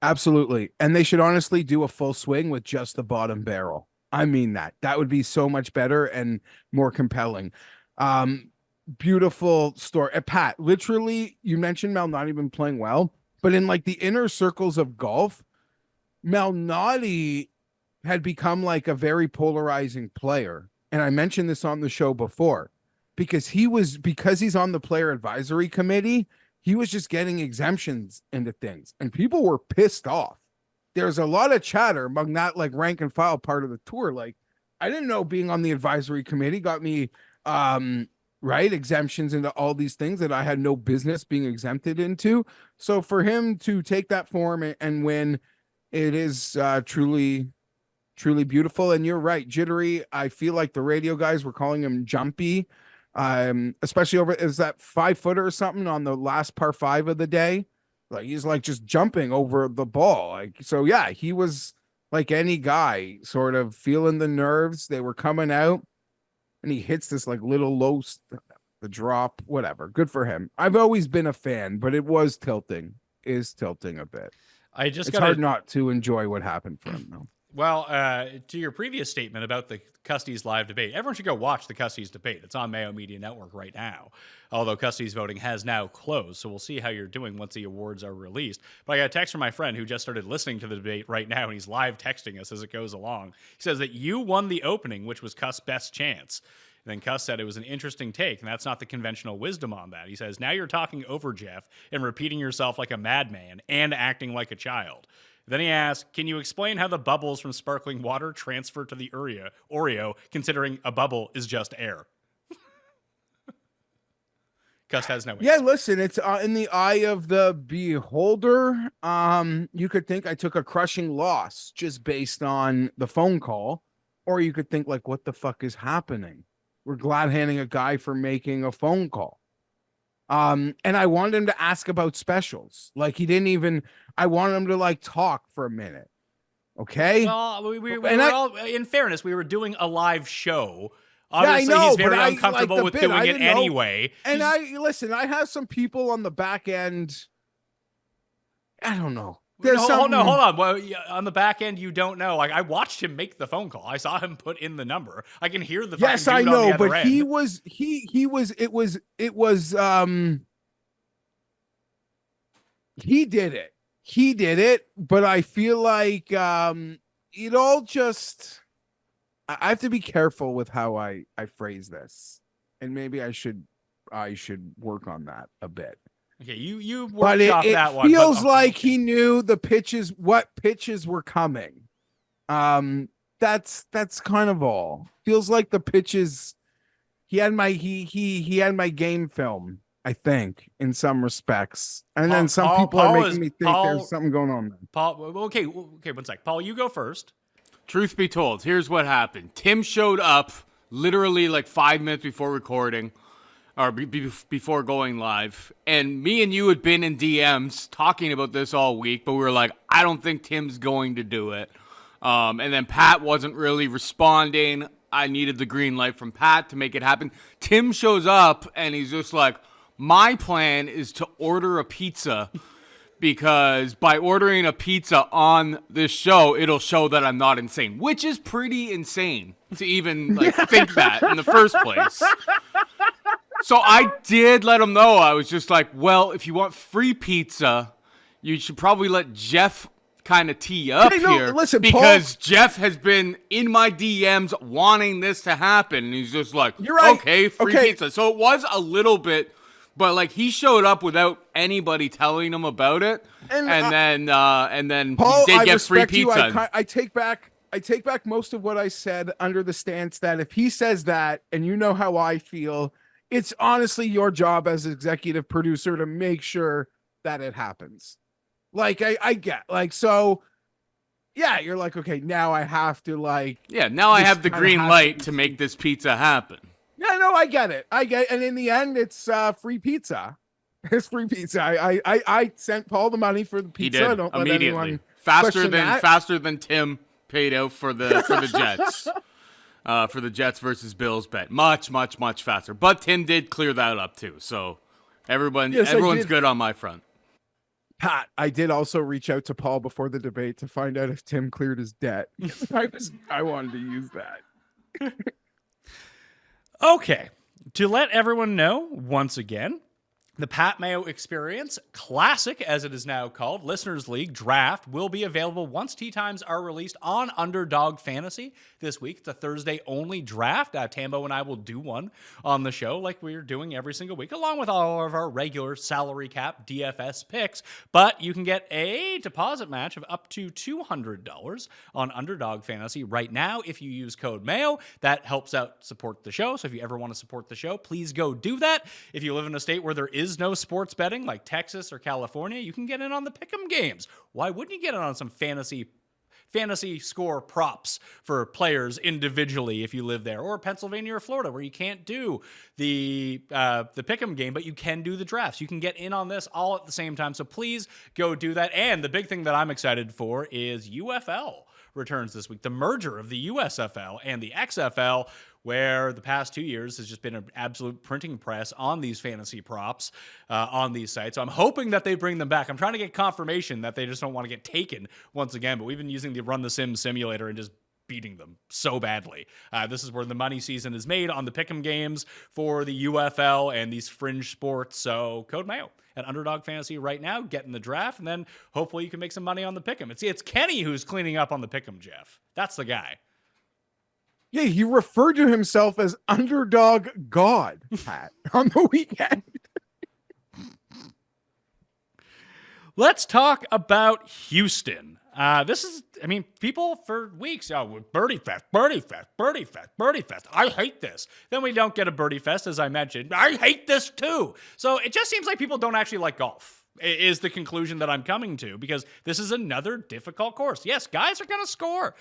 Absolutely. And they should honestly do a full swing with just the bottom barrel. I mean that. That would be so much better and more compelling. Beautiful story. Pat, literally, you mentioned Mel not even playing well, but in like the inner circles of golf, Malnati had become like a very polarizing player. And I mentioned this on the show before, because he's on the player advisory committee, he was just getting exemptions into things, and people were pissed off. There's a lot of chatter among that like rank and file part of the tour. Like, I didn't know being on the advisory committee got me exemptions into all these things that I had no business being exempted into. So for him to take that form and win, it is truly beautiful. And you're right, Jittery. I feel like the radio guys were calling him jumpy, especially over is that 5-footer or something on the last par 5 of the day. Like he's like just jumping over the ball. Like, so yeah, he was like any guy, sort of feeling the nerves. They were coming out, and he hits this like little low, the drop, whatever. Good for him. I've always been a fan, but it was tilting a bit. It's hard not to enjoy what happened for him though. Well, to your previous statement about the Custys live debate, everyone should go watch the Custys debate. It's on Mayo Media Network right now, although Custys voting has now closed, so we'll see how you're doing once the awards are released. But I got a text from my friend who just started listening to the debate right now, and he's live texting us as it goes along. He says that you won the opening, which was Cuss' best chance. And then Cuss said it was an interesting take, and that's not the conventional wisdom on that. He says, now you're talking over Geoff and repeating yourself like a madman and acting like a child. Then he asked, can you explain how the bubbles from sparkling water transfer to the Oreo, considering a bubble is just air? Cuss has no answer. Yeah, listen, it's in the eye of the beholder. You could think I took a crushing loss just based on the phone call, or you could think like, what the fuck is happening? We're glad handing a guy for making a phone call. And I wanted him to ask about specials. Like I wanted him to like talk for a minute. Okay. Well, we were all, in fairness, we were doing a live show. Obviously, yeah, I know, he's very but uncomfortable with doing it anyway. And I have some people on the back end. I don't know. Hold on. Well, on the back end, you don't know. Like I watched him make the phone call. I saw him put in the number. I can hear the. Yes, I know, but end. He did it. But I feel like it all just. I have to be careful with how I phrase this, and maybe I should work on that a bit. Okay, you worked off that one. It feels like he knew what pitches were coming. That's kind of all. Feels like the pitches. He had my game film, I think, in some respects, and then some people are making me think there's something going on there. Paul, okay, 1 sec. Paul, you go first. Truth be told, here's what happened. Tim showed up literally like 5 minutes before recording. Or before going live, and me and you had been in DMs talking about this all week, but we were like, I don't think Tim's going to do it. And then Pat wasn't really responding. I needed the green light from Pat to make it happen. Tim shows up, and he's just like, my plan is to order a pizza, because by ordering a pizza on this show, it'll show that I'm not insane, which is pretty insane to even like think that in the first place. So I did let him know. I was just like, well, if you want free pizza, you should probably let Geoff kind of tee up here. Listen, because Paul, Geoff has been in my DMs wanting this to happen. And he's just like, you're right. Okay, free pizza. So it was a little bit, but like he showed up without anybody telling him about it. And then Paul, he did get free pizza. I take back most of what I said under the stance that if he says that, and you know how I feel, it's honestly your job as executive producer to make sure that it happens. Like I get like, so yeah, you're like, okay, now I have to like, Yeah, now I this have the kinda green has light be to make this pizza happen. Yeah, no, I get it. And in the end, it's free pizza. It's free pizza. I sent Paul the money for the He pizza. did Don't let immediately. anyone Faster question that. than Tim paid out for the Jets. For the Jets versus Bills bet. Much faster. But Tim did clear that up too. So everyone's good on my front. Pat, I did also reach out to Paul before the debate to find out if Tim cleared his debt. I wanted to use that. Okay. To let everyone know, once again, the Pat Mayo Experience Classic, as it is now called, Listeners League Draft, will be available once tee times are released on Underdog Fantasy this week. It's a Thursday-only draft. Tambo and I will do one on the show like we're doing every single week, along with all of our regular salary cap DFS picks. But you can get a deposit match of up to $200 on Underdog Fantasy right now if you use code MAYO. That helps out support the show. So if you ever want to support the show, please go do that. If you live in a state where there is no sports betting like Texas or California, you can get in on the pick'em games. Why wouldn't you get in on some fantasy score props for players individually if you live there, or Pennsylvania or Florida where you can't do the pick'em game, but you can do the drafts. You can get in on this all at the same time. So please go do that. And the big thing that I'm excited for is UFL returns this week. The merger of the USFL and the XFL, where the past 2 years has just been an absolute printing press on these fantasy props on these sites. So I'm hoping that they bring them back. I'm trying to get confirmation that they just don't want to get taken once again, but we've been using the Run the Sim simulator and just beating them so badly. This is where the money season is made on the pick'em games for the UFL and these fringe sports. So code Mayo at Underdog Fantasy right now, get in the draft, and then hopefully you can make some money on the pick'em. It's Kenny who's cleaning up on the pick'em, Jeff. That's the guy. Yeah, he referred to himself as Underdog God, Pat, on the weekend. Let's talk about Houston. People for weeks, Birdie Fest. I hate this. Then we don't get a Birdie Fest, as I mentioned. I hate this too. So it just seems like people don't actually like golf, is the conclusion that I'm coming to, because this is another difficult course. Yes, guys are going to score.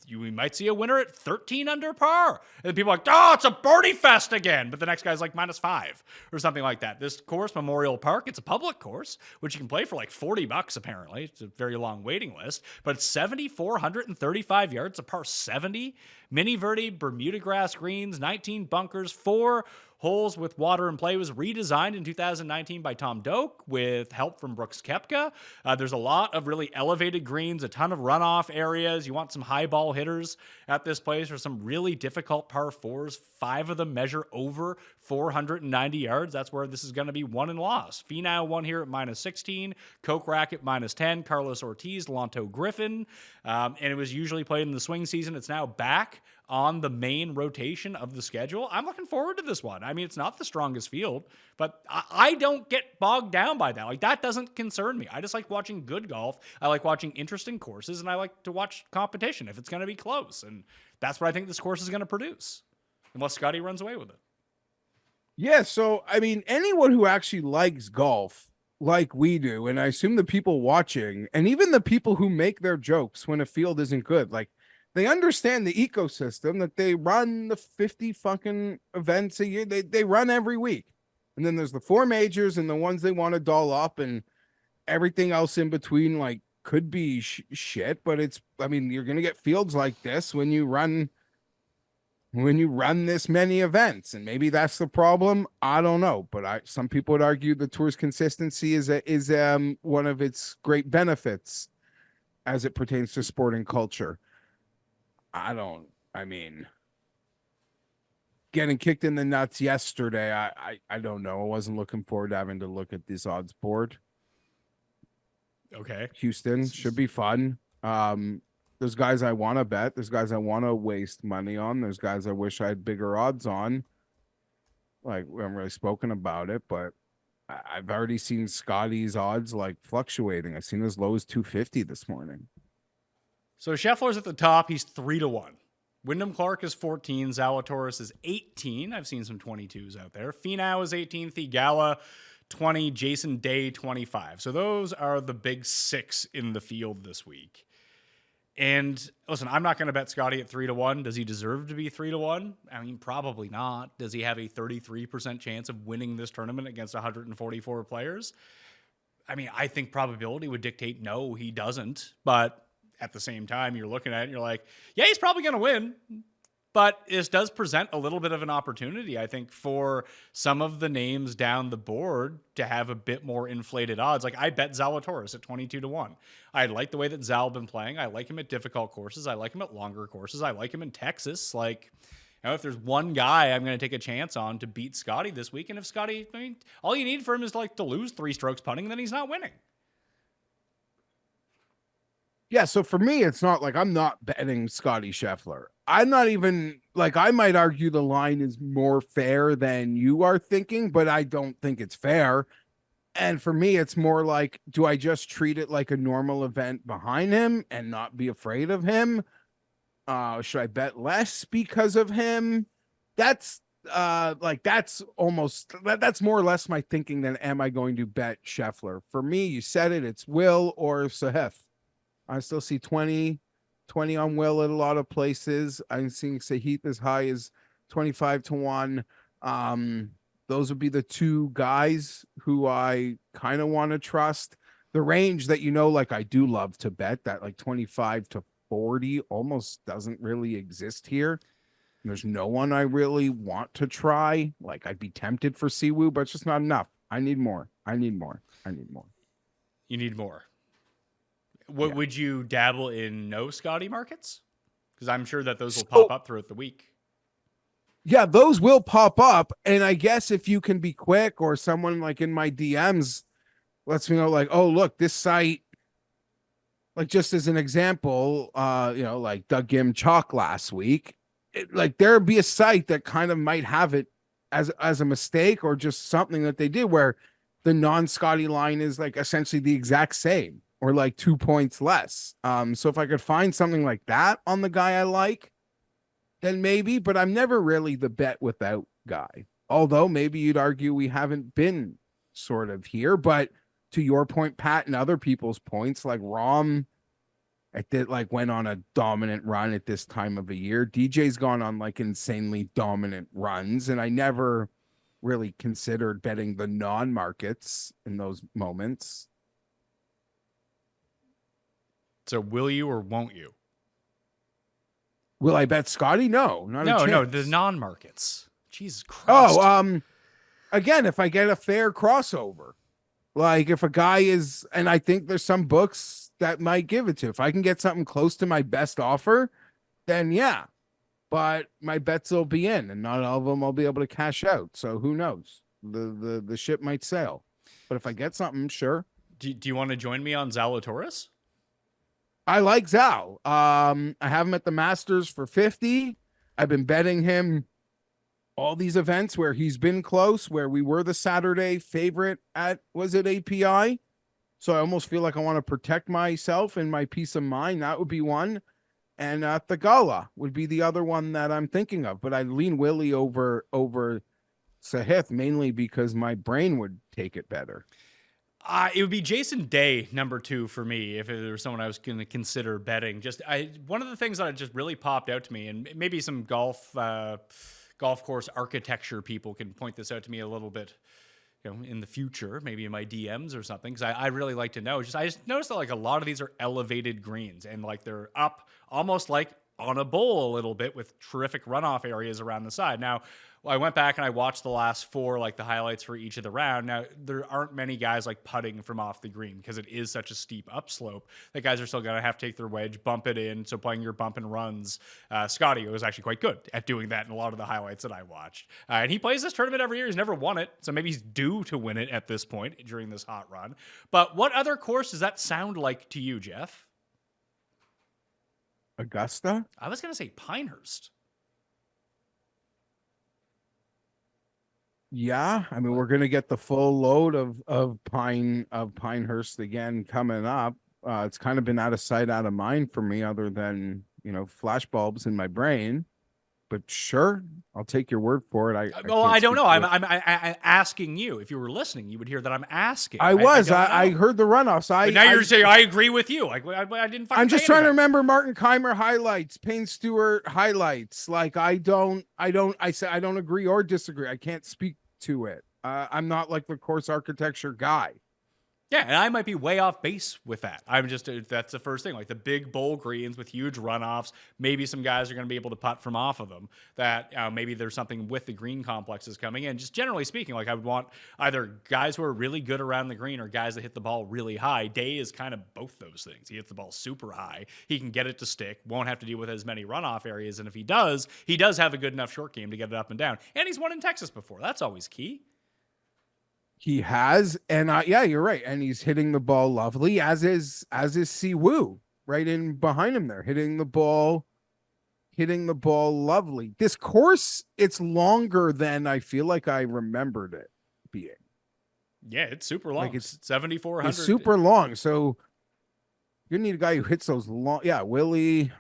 We might see a winner at 13 under par. And people are like, oh, it's a birdie fest again. But the next guy's like -5 or something like that. This course, Memorial Park, it's a public course, which you can play for like $40 apparently. It's a very long waiting list. But it's 7,435 yards, a par 70. Mini Verde, Bermuda grass greens, 19 bunkers, 4 holes with water and play. Was redesigned in 2019 by Tom Doak with help from Brooks Koepka. There's a lot of really elevated greens, a ton of runoff areas. You want some high ball hitters at this place, or some really difficult par 4s. 5 of them measure over 490 yards. That's where this is going to be won and lost. Finau won here at -16, Kokrak at -10, Carlos Ortiz, Lonto Griffin, and it was usually played in the swing season. It's now back on the main rotation of the schedule. I'm looking forward to this one. I mean, it's not the strongest field, but I don't get bogged down by that. Like, that doesn't concern me. I just like watching good golf. I like watching interesting courses, and I like to watch competition if it's going to be close. And that's what I think this course is going to produce, unless Scotty runs away with it. Yeah, so, I mean, anyone who actually likes golf like we do, and I assume the people watching, and even the people who make their jokes when a field isn't good, like, they understand the ecosystem that they run the 50 fucking events a year. They run every week. And then there's the 4 majors and the ones they want to doll up, and everything else in between, like, could be shit. But you're going to get fields like this when you run this many events. And maybe that's the problem. I don't know. But some people would argue the tour's consistency is one of its great benefits as it pertains to sporting culture. Getting kicked in the nuts yesterday, I don't know. I wasn't looking forward to having to look at this odds board. Okay. Houston should be fun. There's guys I want to bet. There's guys I want to waste money on. There's guys I wish I had bigger odds on. Like, we haven't really spoken about it, but I've already seen Scotty's odds like fluctuating. I've seen as low as 250 this morning. So Scheffler's at the top. He's 3-1. Wyndham Clark is 14. Zalatoris is 18. I've seen some 22s out there. Finau is 18. Thigala 20. Jason Day 25. So those are the big 6 in the field this week. And listen, I'm not going to bet Scotty at 3-1. Does he deserve to be 3-1? I mean, probably not. Does he have a 33% chance of winning this tournament against 144 players? I mean, I think probability would dictate no, he doesn't. But at the same time, you're looking at it and you're like, yeah, he's probably going to win. But this does present a little bit of an opportunity, I think, for some of the names down the board to have a bit more inflated odds. Like, I bet Zalatoris at 22-1. I like the way that Zal been playing. I like him at difficult courses. I like him at longer courses. I like him in Texas. Like, you know, if there's one guy I'm going to take a chance on to beat Scotty this week, and if Scotty, I mean, all you need for him is like to lose 3 strokes putting, then he's not winning. Yeah, so for me, it's not like I'm not betting Scotty Scheffler. I'm not even like, I might argue the line is more fair than you are thinking, but I don't think it's fair. And for me, it's more like, do I just treat it like a normal event behind him and not be afraid of him? Should I bet less because of him? That's that's more or less my thinking than am I going to bet Scheffler. For me, you said it, it's Will or Sahith. I still see 20 on Will at a lot of places. I'm seeing Sahith as high as 25-1. Those would be the 2 guys who I kind of want to trust. The range that, like I do love to bet, that like 25-40 almost doesn't really exist here. There's no one I really want to try. Like, I'd be tempted for Siwoo, but it's just not enough. I need more. You need more. Would you dabble in no Scotty markets? Because I'm sure that those will pop up throughout the week. Yeah, those will pop up. And I guess if you can be quick, or someone like in my DMs lets me know, like, oh, look, this site, like just as an example, like Doug Gim Chalk last week, like there'd be a site that kind of might have it as a mistake or just something that they did where the non-Scotty line is like essentially the exact same, or like 2 points less. So if I could find something like that on the guy I like, then maybe, but I'm never really the bet without guy. Although maybe you'd argue we haven't been sort of here, but to your point, Pat, and other people's points, like Rom, went on a dominant run at this time of a year. DJ's gone on like insanely dominant runs, and I never really considered betting the non-markets in those moments. So will you or won't you? Will I bet Scotty? No, not a chance. No, the non-markets. Jesus Christ. Again, if I get a fair crossover, like if a guy is, and I think there's some books that might give it to, if I can get something close to my best offer, then yeah, but my bets will be in, and not all of them I'll be able to cash out. So who knows? The ship might sail, but if I get something, sure. Do you want to join me on Zalatoris? I like Zal. I have him at the Masters for 50. I've been betting him all these events where he's been close, where we were the Saturday favorite at, was it API? So I almost feel like I want to protect myself and my peace of mind. That would be one. And the Gala would be the other one that I'm thinking of. But I lean Willie over Sahith, mainly because my brain would take it better. It would be Jason Day, number 2 for me, if there was someone I was going to consider betting. One of the things that just really popped out to me, and maybe some golf course architecture people can point this out to me a little bit, in the future, maybe in my DMs or something, because I really like to know. I just noticed that like a lot of these are elevated greens, and like they're up almost like on a bowl a little bit with terrific runoff areas around the side. Now, I went back and I watched the last 4, like the highlights for each of the round. Now, there aren't many guys like putting from off the green because it is such a steep upslope that guys are still going to have to take their wedge, bump it in. So playing your bump and runs, Scotty was actually quite good at doing that in a lot of the highlights that I watched. And he plays this tournament every year. He's never won it. So maybe he's due to win it at this point during this hot run. But what other course does that sound like to you, Geoff? Augusta? I was going to say Pinehurst. Yeah, I mean, we're gonna get the full load of Pinehurst again coming up. It's kind of been out of sight, out of mind for me, other than flash bulbs in my brain. But sure, I'll take your word for it. I don't know. I'm asking you. If you were listening, you would hear that I'm asking. I heard the runoffs. But now you're saying I agree with you. Like I didn't. I'm just trying to remember Martin Keimer highlights, Payne Stewart highlights. Like I don't agree or disagree. I can't speak to it. I'm not like the course architecture guy. Yeah, and I might be way off base with that. That's the first thing. Like the big bowl greens with huge runoffs, maybe some guys are going to be able to putt from off of them. That maybe there's something with the green complexes coming in. Just generally speaking, like I would want either guys who are really good around the green or guys that hit the ball really high. Day is kind of both those things. He hits the ball super high. He can get it to stick, won't have to deal with as many runoff areas. And if he does have a good enough short game to get it up and down. And he's won in Texas before. That's always key. He has, and yeah, you're right. And he's hitting the ball lovely, as is Siwoo right in behind him there, hitting the ball lovely. This course, it's longer than I feel like I remembered it being. Yeah, it's super long. Like it's 7,400. It's super long. So you need a guy who hits those long. Yeah, Willie.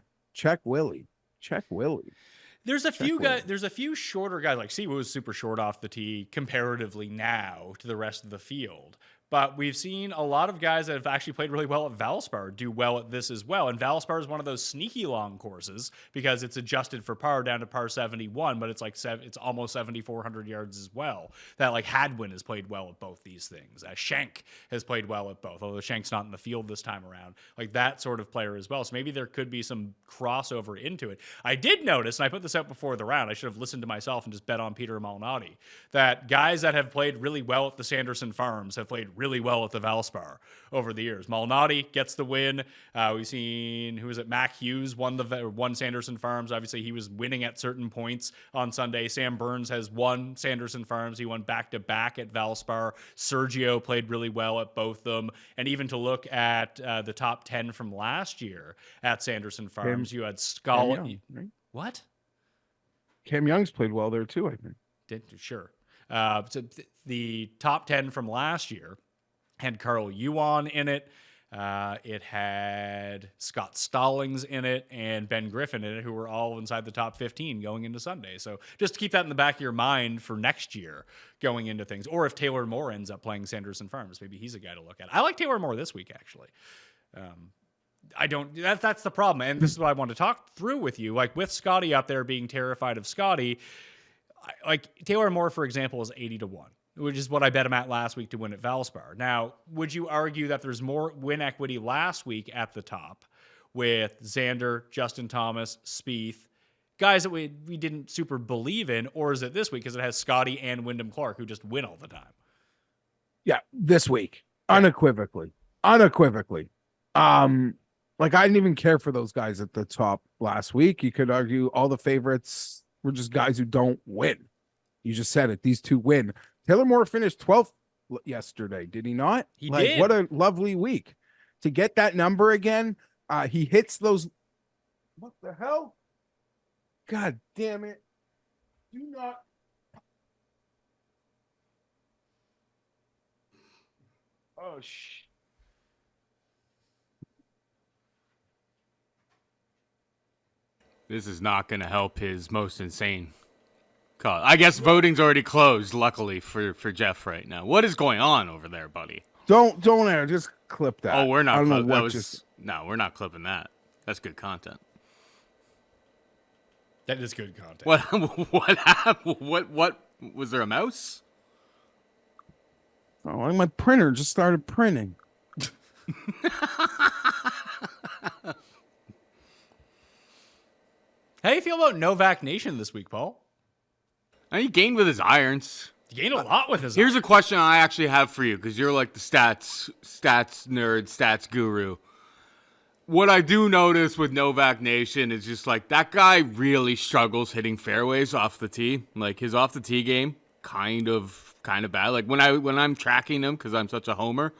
There's a few guys. There's a few shorter guys. Like Siwoo is super short off the tee comparatively now to the rest of the field. But we've seen a lot of guys that have actually played really well at Valspar do well at this as well. And Valspar is one of those sneaky long courses because it's adjusted for par down to par 71, but it's like it's almost 7,400 yards as well. That like Hadwin has played well at both these things. Shank has played well at both, although Shank's not in the field this time around. Like that sort of player as well. So maybe there could be some crossover into it. I did notice, and I put this out before the round, I should have listened to myself and just bet on Peter Malnati, that guys that have played really well at the Sanderson Farms have played really well at the Valspar over the years. Malnati gets the win. We've seen, who was it? Mac Hughes won Sanderson Farms. Obviously, he was winning at certain points on Sunday. Sam Burns has won Sanderson Farms. He won back-to-back at Valspar. Sergio played really well at both of them. And even to look at the top 10 from last year at Sanderson Farms, you had Scully. Right? What? Cam Young's played well there too, I think. Sure. So the top 10 from last year had Carl Yuan in it. It had Scott Stallings in it and Ben Griffin in it, who were all inside the top 15 going into Sunday. So just to keep that in the back of your mind for next year going into things. Or if Taylor Moore ends up playing Sanderson Farms, maybe he's a guy to look at. I like Taylor Moore this week, actually. That's the problem. And this is what I want to talk through with you. Like with Scotty out there being terrified of Scotty, like Taylor Moore, for example, is 80-1. Which is what I bet him at last week to win at Valspar. Now, would you argue that there's more win equity last week at the top with Xander, Justin Thomas, Spieth, guys that we didn't super believe in, or is it this week because it has Scotty and Wyndham Clark who just win all the time? Yeah, this week. Unequivocally. Like I didn't even care for those guys at the top last week. You could argue all the favorites were just guys who don't win. You just said it. These two win. Taylor Moore finished 12th yesterday, did he not? He did. What a lovely week. To get that number again, he hits those. What the hell? God damn it. Do not. Oh, shit. This is not going to help his most insane call. I guess voting's already closed, luckily, for Geoff right now. What is going on over there, buddy? Don't just clip that. Oh, we're not. I don't know No, we're not clipping that. That's good content. That is good content. What happened? What was there a mouse? Oh, my printer just started printing. How do you feel about Novak Nation this week, Paul? He gained with his irons. He gained a lot with his Here's irons. a question I actually have for you, because you're like the stats nerd, stats guru. What I do notice with Novak Nation is just like that guy really struggles hitting fairways off the tee. Like his off the tee game, kind of bad. Like when I'm tracking him because I'm such a homer,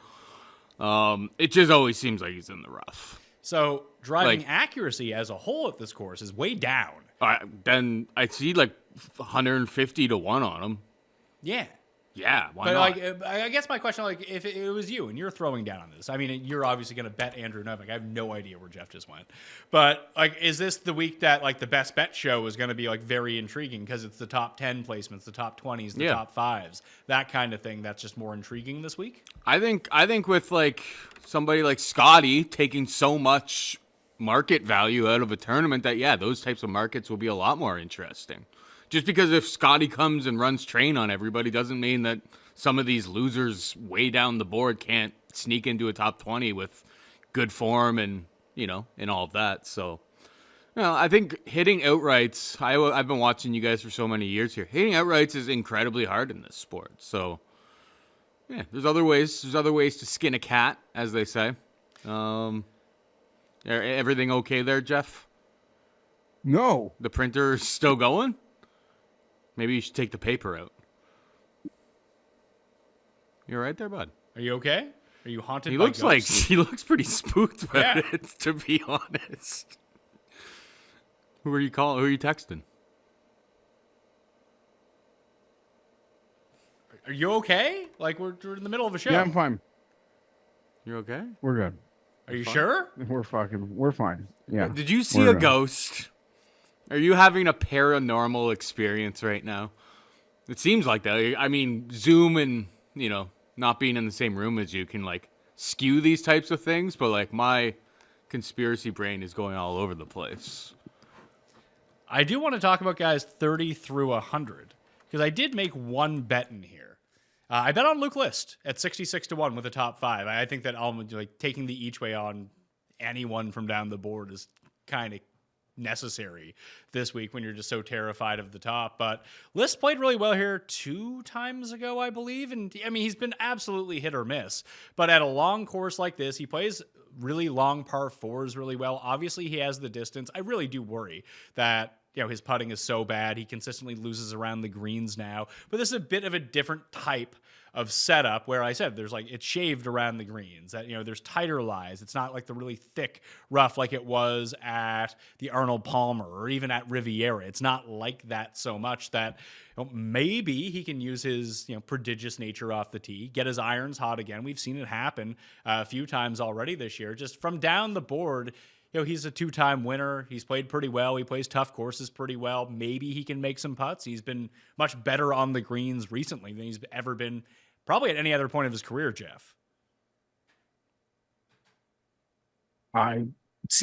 it just always seems like he's in the rough. So driving accuracy as a whole at this course is way down. Then I see like 150-1 on him. Yeah. Yeah, why But not? like, I guess my question, like, if it was you and you're throwing down on this, I mean, you're obviously going to bet Andrew Novak. I have no idea where Geoff just went, but like, is this the week that like the best bet show is going to be like very intriguing because it's the top 10 placements, the top 20s, the top 5s, that kind of thing. That's just more intriguing this week. I think with like somebody like Scotty taking so much market value out of a tournament that those types of markets will be a lot more interesting. Just because if Scotty comes and runs train on everybody doesn't mean that some of these losers way down the board can't sneak into a top 20 with good form and, and all of that. So, I think hitting outrights, I've been watching you guys for so many years here. Hitting outrights is incredibly hard in this sport. So, there's other ways. There's other ways to skin a cat, as they say. Everything okay there, Geoff? No. The printer is still going? Maybe you should take the paper out. You're right there, bud. Are you okay? Are you haunted? He by looks ghosts? like he looks pretty spooked about Yeah. it, to be honest. Who are you calling? Who are you texting? Are you okay? Like we're in the middle of a show. Yeah, I'm fine. You're okay? We're good. Are you sure? We're fine. Yeah. Did you see We're a good. ghost? Are you having a paranormal experience right now? It seems like that. I mean, Zoom and, not being in the same room as you can, like, skew these types of things, but, like, my conspiracy brain is going all over the place. I do want to talk about guys 30 through 100 because I did make one bet in here. I bet on Luke List at 66-1 with the top 5. I think that taking the each way on anyone from down the board is kind of necessary this week when you're just so terrified of the top. But List played really well here 2 times ago, I believe. And I mean, he's been absolutely hit or miss. But at a long course like this, he plays really long par 4s really well. Obviously, he has the distance. I really do worry that his putting is so bad. He consistently loses around the greens now. But this is a bit of a different type of setup where I said there's it's shaved around the greens, that there's tighter lies. It's not like the really thick rough like it was at the Arnold Palmer or even at Riviera. It's not like that so much that maybe he can use his prodigious nature off the tee, get his irons hot again. We've seen it happen a few times already this year. Just from down the board, he's a 2-time winner. He's played pretty well. He plays tough courses pretty well. Maybe he can make some putts. He's been much better on the greens recently than he's ever been probably at any other point of his career, Geoff.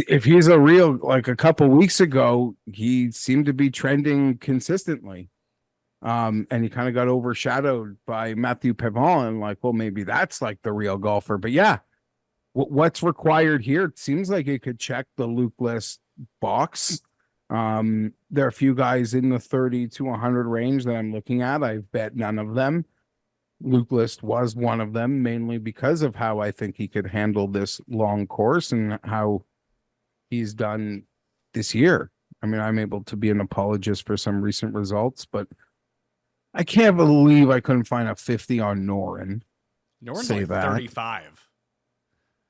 If he's a real, like a couple weeks ago, he seemed to be trending consistently. And he kind of got overshadowed by Matthew Pavon, and well, maybe that's like the real golfer. But yeah, what's required here? It seems like it could check the Luke List box. There are a few guys in the 30 to 100 range that I'm looking at. I've bet none of them. Luke List was one of them, mainly because of how I think he could handle this long course and how he's done this year. I mean, I'm able to be an apologist for some recent results, but I can't believe I couldn't find a 50 on Noren. Noren's Say like that. 35.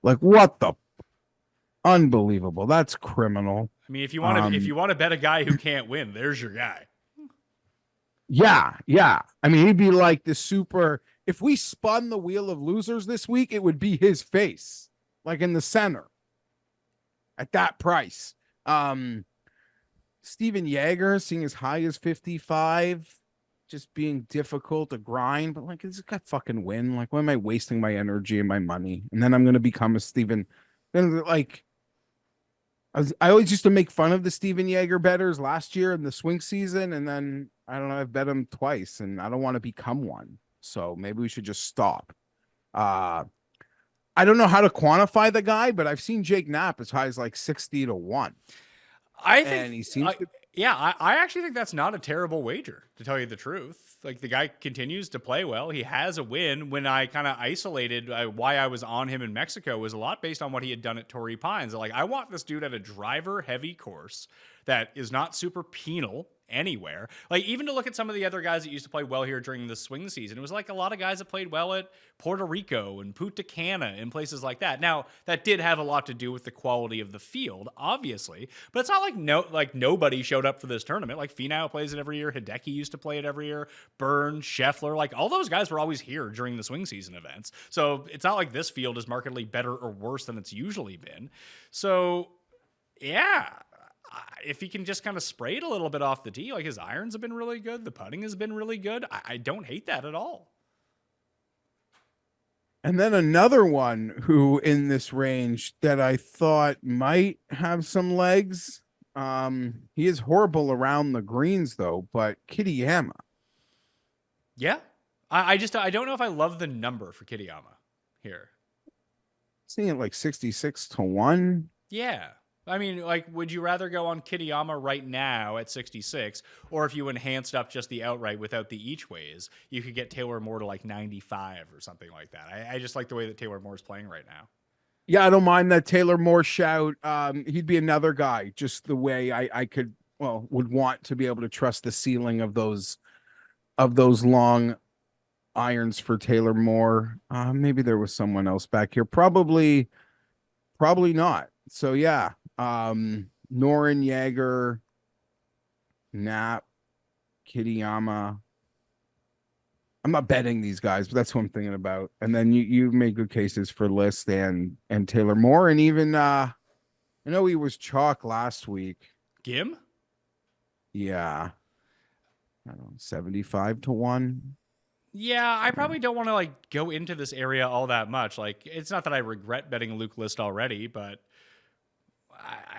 What the? Unbelievable. That's criminal. I mean, if you want to bet a guy who can't win, there's your guy. Yeah. I mean, he'd be like the super. If we spun the wheel of losers this week, it would be his face, like in the center. At that price, Steven Yeager seeing as high as 55, just being difficult to grind, but it's got fucking win. Why am I wasting my energy and my money? And then I'm gonna become a Steven. Then I always used to make fun of the Steven Yeager bettors last year in the swing season, and then I don't know, I've bet him twice, and I don't want to become one. So maybe we should just stop. I don't know how to quantify the guy, but I've seen Jake Knapp as high as 60-1. I think, and he seems to. I actually think that's not a terrible wager, to tell you the truth. The guy continues to play well. He has a win. When I kind of isolated why I was on him in Mexico was a lot based on what he had done at Torrey Pines. I want this dude at a driver-heavy course that is not super penal anywhere. Like, even to look at some of the other guys that used to play well here during the swing season, it was like a lot of guys that played well at Puerto Rico and Punta Cana and places like that. Now, that did have a lot to do with the quality of the field, obviously, but it's not like nobody showed up for this tournament. Like, Finau plays it every year. Hideki used to play it every year. Burns, Scheffler, like all those guys were always here during the swing season events. So it's not like this field is markedly better or worse than it's usually been. So, yeah, if he can just kind of spray it a little bit off the tee, like his irons have been really good. The putting has been really good. I don't hate that at all. And then another one who in this range that I thought might have some legs. He is horrible around the greens though, but Kitayama. Yeah. I don't know if I love the number for Kitayama here. Seeing it like 66-1. Yeah. I mean, like, would you rather go on Kitayama right now at 66, or if you enhanced up just the outright without the each ways, you could get Taylor Moore to like 95 or something like that. I just like the way that Taylor Moore is playing right now. Yeah, I don't mind that Taylor Moore shout. He'd be another guy, just the way I would want to be able to trust the ceiling of those long irons for Taylor Moore. Maybe there was someone else back here. Probably not. So yeah. Noren Jaeger, Knapp, Kitayama. I'm not betting these guys, but that's who I'm thinking about. And then you made good cases for List and Taylor Moore, and even I know he was chalk last week. Gim? Yeah. I don't know, 75-1. Yeah, I probably don't want to like go into this area all that much. Like, it's not that I regret betting Luke List already, but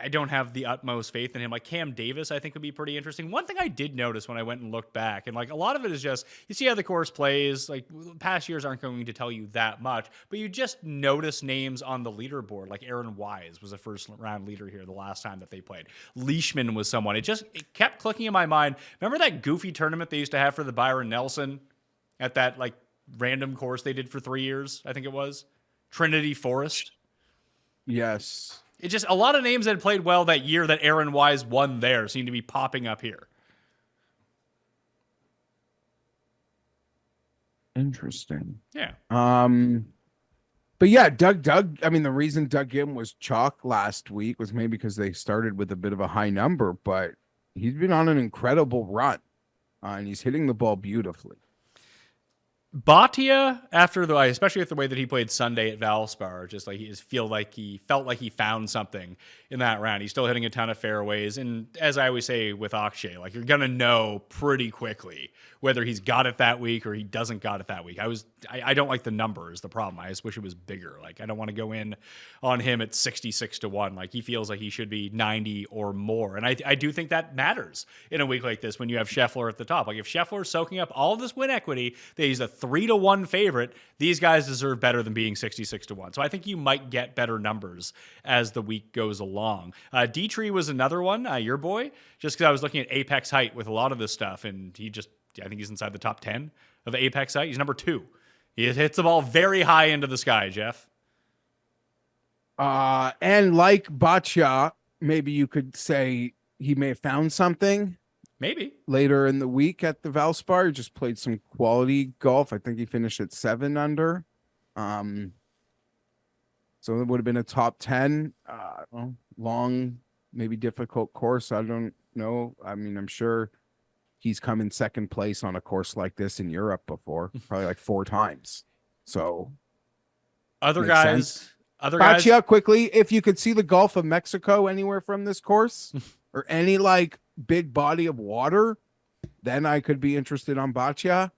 I don't have the utmost faith in him. Like Cam Davis, I think would be pretty interesting. One thing I did notice when I went and looked back, and like a lot of it is just, you see how the course plays, like past years aren't going to tell you that much, but you just notice names on the leaderboard. Like Aaron Wise was a first round leader here the last time that they played. Leishman was someone. It kept clicking in my mind. Remember that goofy tournament they used to have for the Byron Nelson at that like random course they did for 3 years? I think it was Trinity Forest. Yes. It's just a lot of names that had played well that year that Aaron Wise won there seem to be popping up here. Interesting. Yeah. But yeah, Doug, I mean, the reason Doug Gim was chalk last week was maybe because they started with a bit of a high number, but he's been on an incredible run, and he's hitting the ball beautifully. Bhatia, especially with the way that he played Sunday at Valspar, just like he felt like he found something in that round. He's still hitting a ton of fairways, and as I always say with Akshay, like you're gonna know pretty quickly whether he's got it that week or he doesn't got it that week. I don't like the number is the problem. I just wish it was bigger. Like I don't want to go in on him at 66-1. Like he feels like he should be 90 or more, and I do think that matters in a week like this when you have Scheffler at the top. Like if Scheffler's soaking up all of this win equity, that he's a 3-1 favorite, these guys deserve better than being 66-1. So I think you might get better numbers as the week goes along. Dietrich was another one, your boy, just because I was looking at Apex height with a lot of this stuff, and I think he's inside the top 10 of Apex height. He's number 2. He hits the ball very high into the sky, Jeff. And like Bhatia, maybe you could say he may have found something. Maybe. Later in the week at the Valspar, he just played some quality golf. I think he finished at 7 under. So it would have been a top 10. Long, maybe difficult course. I don't know. I mean, I'm sure he's come in second place on a course like this in Europe before, probably like 4 times. So Other makes guys. sense. Other guys. Bhatia, quickly, if you could see the Gulf of Mexico anywhere from this course or any like big body of water, then I could be interested on Bhatia.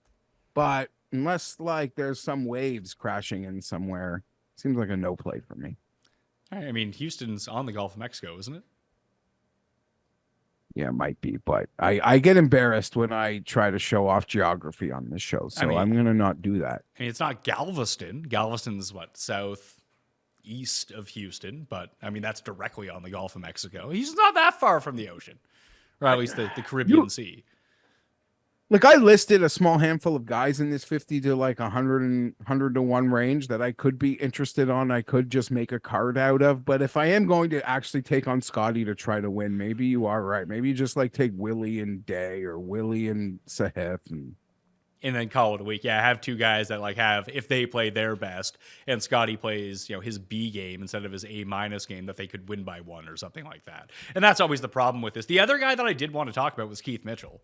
But unless like there's some waves crashing in somewhere, seems like a no play for me. I mean, Houston's on the Gulf of Mexico, isn't it? Yeah, it might be, but I get embarrassed when I try to show off geography on this show, so I'm gonna not do that. I mean, it's not Galveston. Galveston's what, southeast of Houston, but I mean that's directly on the Gulf of Mexico. He's not that far from the ocean, or at least the Caribbean Sea. Like I listed a small handful of guys in this 50 to like 100 to 1 range that I could be interested on. I could just make a card out of. But if I am going to actually take on Scotty to try to win, maybe you are right. Maybe you just like take Willie and Day or Willie and Sahith and then call it a week. Yeah, I have two guys that like have, if they play their best and Scotty plays, his B game instead of his A- game, that they could win by 1 or something like that. And that's always the problem with this. The other guy that I did want to talk about was Keith Mitchell,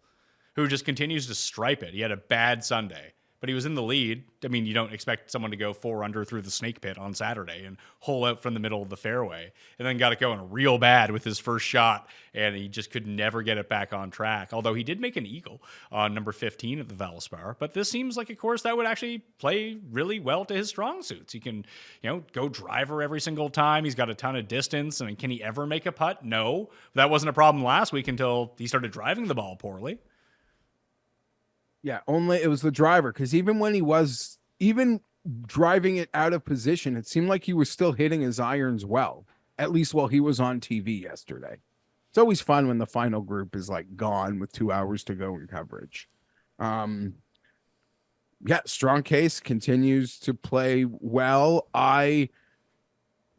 who just continues to stripe it. He had a bad Sunday, but he was in the lead. I mean, you don't expect someone to go 4 under through the snake pit on Saturday and hole out from the middle of the fairway, and then got it going real bad with his first shot, and he just could never get it back on track. Although he did make an eagle on number 15 at the Valspar, but this seems like a course that would actually play really well to his strong suits. He can, go driver every single time. He's got a ton of distance. I mean, can he ever make a putt? No. That wasn't a problem last week until he started driving the ball poorly. Yeah, only it was the driver, because even when he was driving it out of position, it seemed like he was still hitting his irons well, at least while he was on TV yesterday. It's always fun when the final group is like gone with 2 hours to go in coverage. Yeah, strong case continues to play well.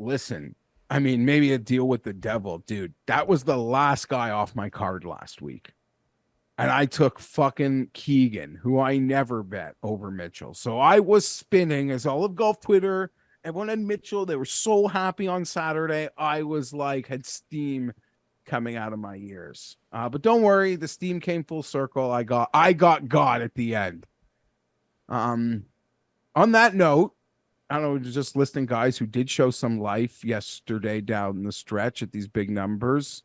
Listen, I mean, maybe a deal with the devil, dude. That was the last guy off my card last week. And I took fucking Keegan, who I never bet, over Mitchell. So I was spinning as all of golf Twitter. Everyone had Mitchell. They were so happy on Saturday. I was like, had steam coming out of my ears. But don't worry, the steam came full circle. I got God at the end. On that note, I don't know, just listing guys who did show some life yesterday down the stretch at these big numbers.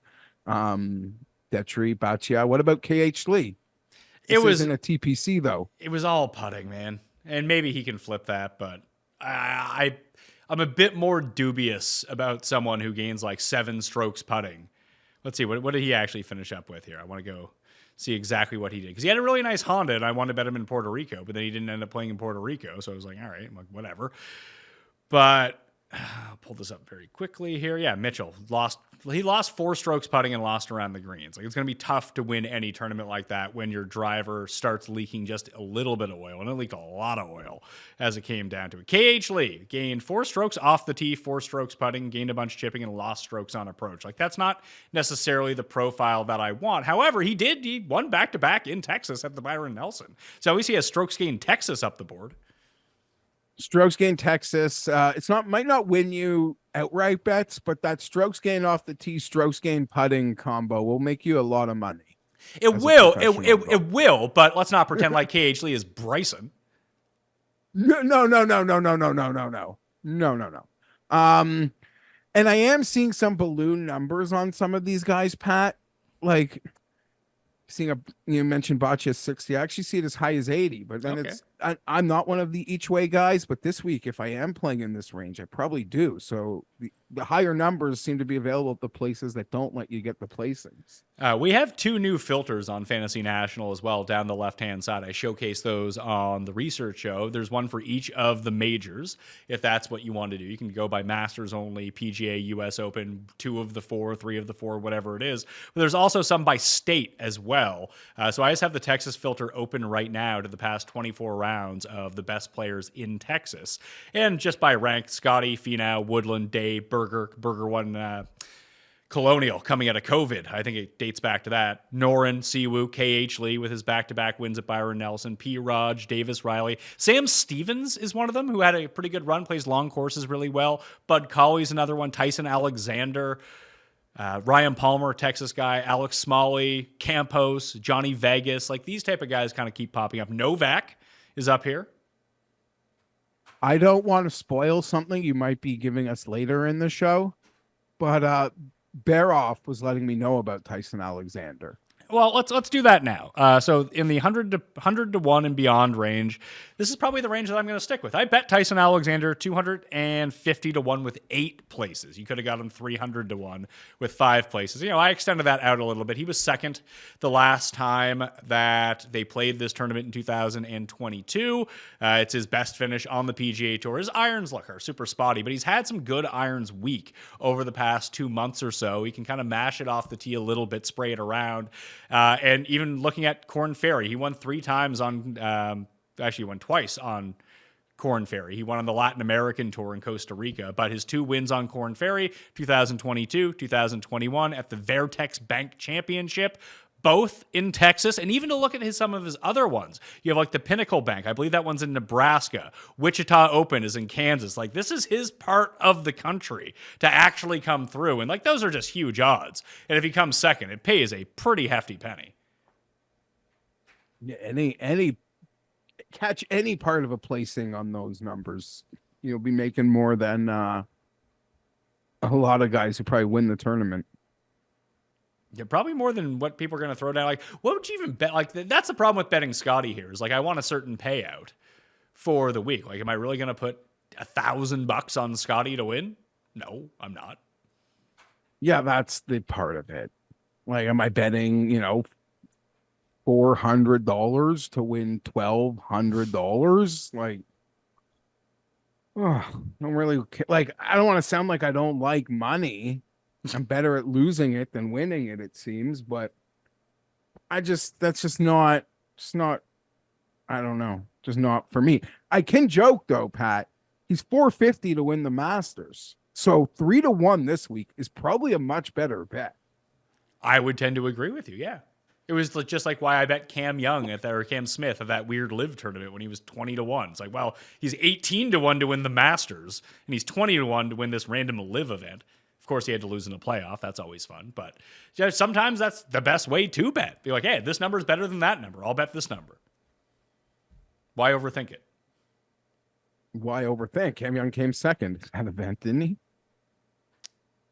Detry, Baccia. What about KH Lee? This isn't a TPC though. It was all putting, man, and maybe he can flip that, but I'm a bit more dubious about someone who gains like 7 strokes putting. Let's see, what did he actually finish up with here? I want to go see exactly what he did, because he had a really nice Honda, and I wanted to bet him in Puerto Rico, but then he didn't end up playing in Puerto Rico, so I was like, all right, whatever. But I'll pull this up very quickly here. Yeah, Mitchell lost 4 strokes putting and lost around the greens. Like, it's going to be tough to win any tournament like that when your driver starts leaking just a little bit of oil, and it leaked a lot of oil as it came down to it. KH Lee gained 4 strokes off the tee, 4 strokes putting, gained a bunch chipping, and lost strokes on approach. Like, that's not necessarily the profile that I want. However, he won back-to-back in Texas at the Byron Nelson. So at least he has strokes gained Texas up the board. Strokes gain Texas. Might not win you outright bets, but that strokes gain off the tee, strokes gain putting combo will make you a lot of money. It will, but let's not pretend like KH Lee is Bryson. No. And I am seeing some balloon numbers on some of these guys, Pat. Like you mentioned Boccia 60. I actually see it as high as 80, but then I'm not one of the each way guys, but this week, if I am playing in this range, I probably do. So the higher numbers seem to be available at the places that don't let you get the placings. We have 2 new filters on Fantasy National as well down the left-hand side. I showcase those on the research show. There's one for each of the majors, if that's what you want to do. You can go by Masters only, PGA, US Open, 2 of the 4, 3 of the 4, whatever it is. But there's also some by state as well. So I just have the Texas filter open right now to the past 24 rounds of the best players in Texas. And just by rank, Scotty, Finau, Woodland, Day, Berger won Colonial coming out of COVID. I think it dates back to that. Noren, Siwoo, KH Lee with his back-to-back wins at Byron Nelson, P. Raj, Davis Riley. Sam Stevens is one of them who had a pretty good run, plays long courses really well. Bud Colley's another one. Tyson Alexander, Ryan Palmer, Texas guy, Alex Smalley, Campos, Johnny Vegas. Like, these type of guys kind of keep popping up. Novak is up here. I don't want to spoil something you might be giving us later in the show, but Baroff was letting me know about Tyson Alexander. Well, let's do that now. So in the 100 to 1 and beyond range, this is probably the range that I'm going to stick with. I bet Tyson Alexander 250 to 1 with 8 places. You could have got him 300 to 1 with 5 places. I extended that out a little bit. He was second the last time that they played this tournament in 2022. It's his best finish on the PGA Tour. His irons are super spotty, but he's had some good irons week over the past 2 months or so. He can kind of mash it off the tee a little bit, spray it around. And even looking at Corn Ferry, he won 3 times on, actually he won twice on Corn Ferry. He won on the Latin American Tour in Costa Rica, but his 2 wins on Corn Ferry, 2022, 2021 at the Vertex Bank Championship, both in Texas. And even to look at some of his other ones, you have like the Pinnacle Bank. I believe that one's in Nebraska. Wichita Open is in Kansas. Like, this is his part of the country to actually come through. And like, those are just huge odds. And if he comes second, it pays a pretty hefty penny. Yeah, any catch any part of a placing on those numbers, you'll be making more than a lot of guys who probably win the tournament. Yeah, probably more than what people are going to throw down. Like, what would you even bet? Like, that's the problem with betting Scotty here is like, I want a certain payout for the week. Like, am I really going to put $1,000 on Scotty to win? No, I'm not. Yeah, that's the part of it. Like, am I betting, $400 to win $1,200? Like, I don't really like. I don't want to sound like I don't like money. I'm better at losing it than winning it, it seems. But that's just not. I don't know. Just not for me. I can joke though, Pat. He's $450 to win the Masters. So 3-1 this week is probably a much better bet. I would tend to agree with you. Yeah. It was just like why I bet Cam Young or Cam Smith at that weird live tournament when he was 20-1. It's like, well, he's 18-1 to win the Masters, and he's 20-1 to win this random live event. Of course, he had to lose in a playoff. That's always fun. But sometimes that's the best way to bet. Be like, hey, this number is better than that number. I'll bet this number. Why overthink it? Why overthink? Cam Young came second at that event, didn't he?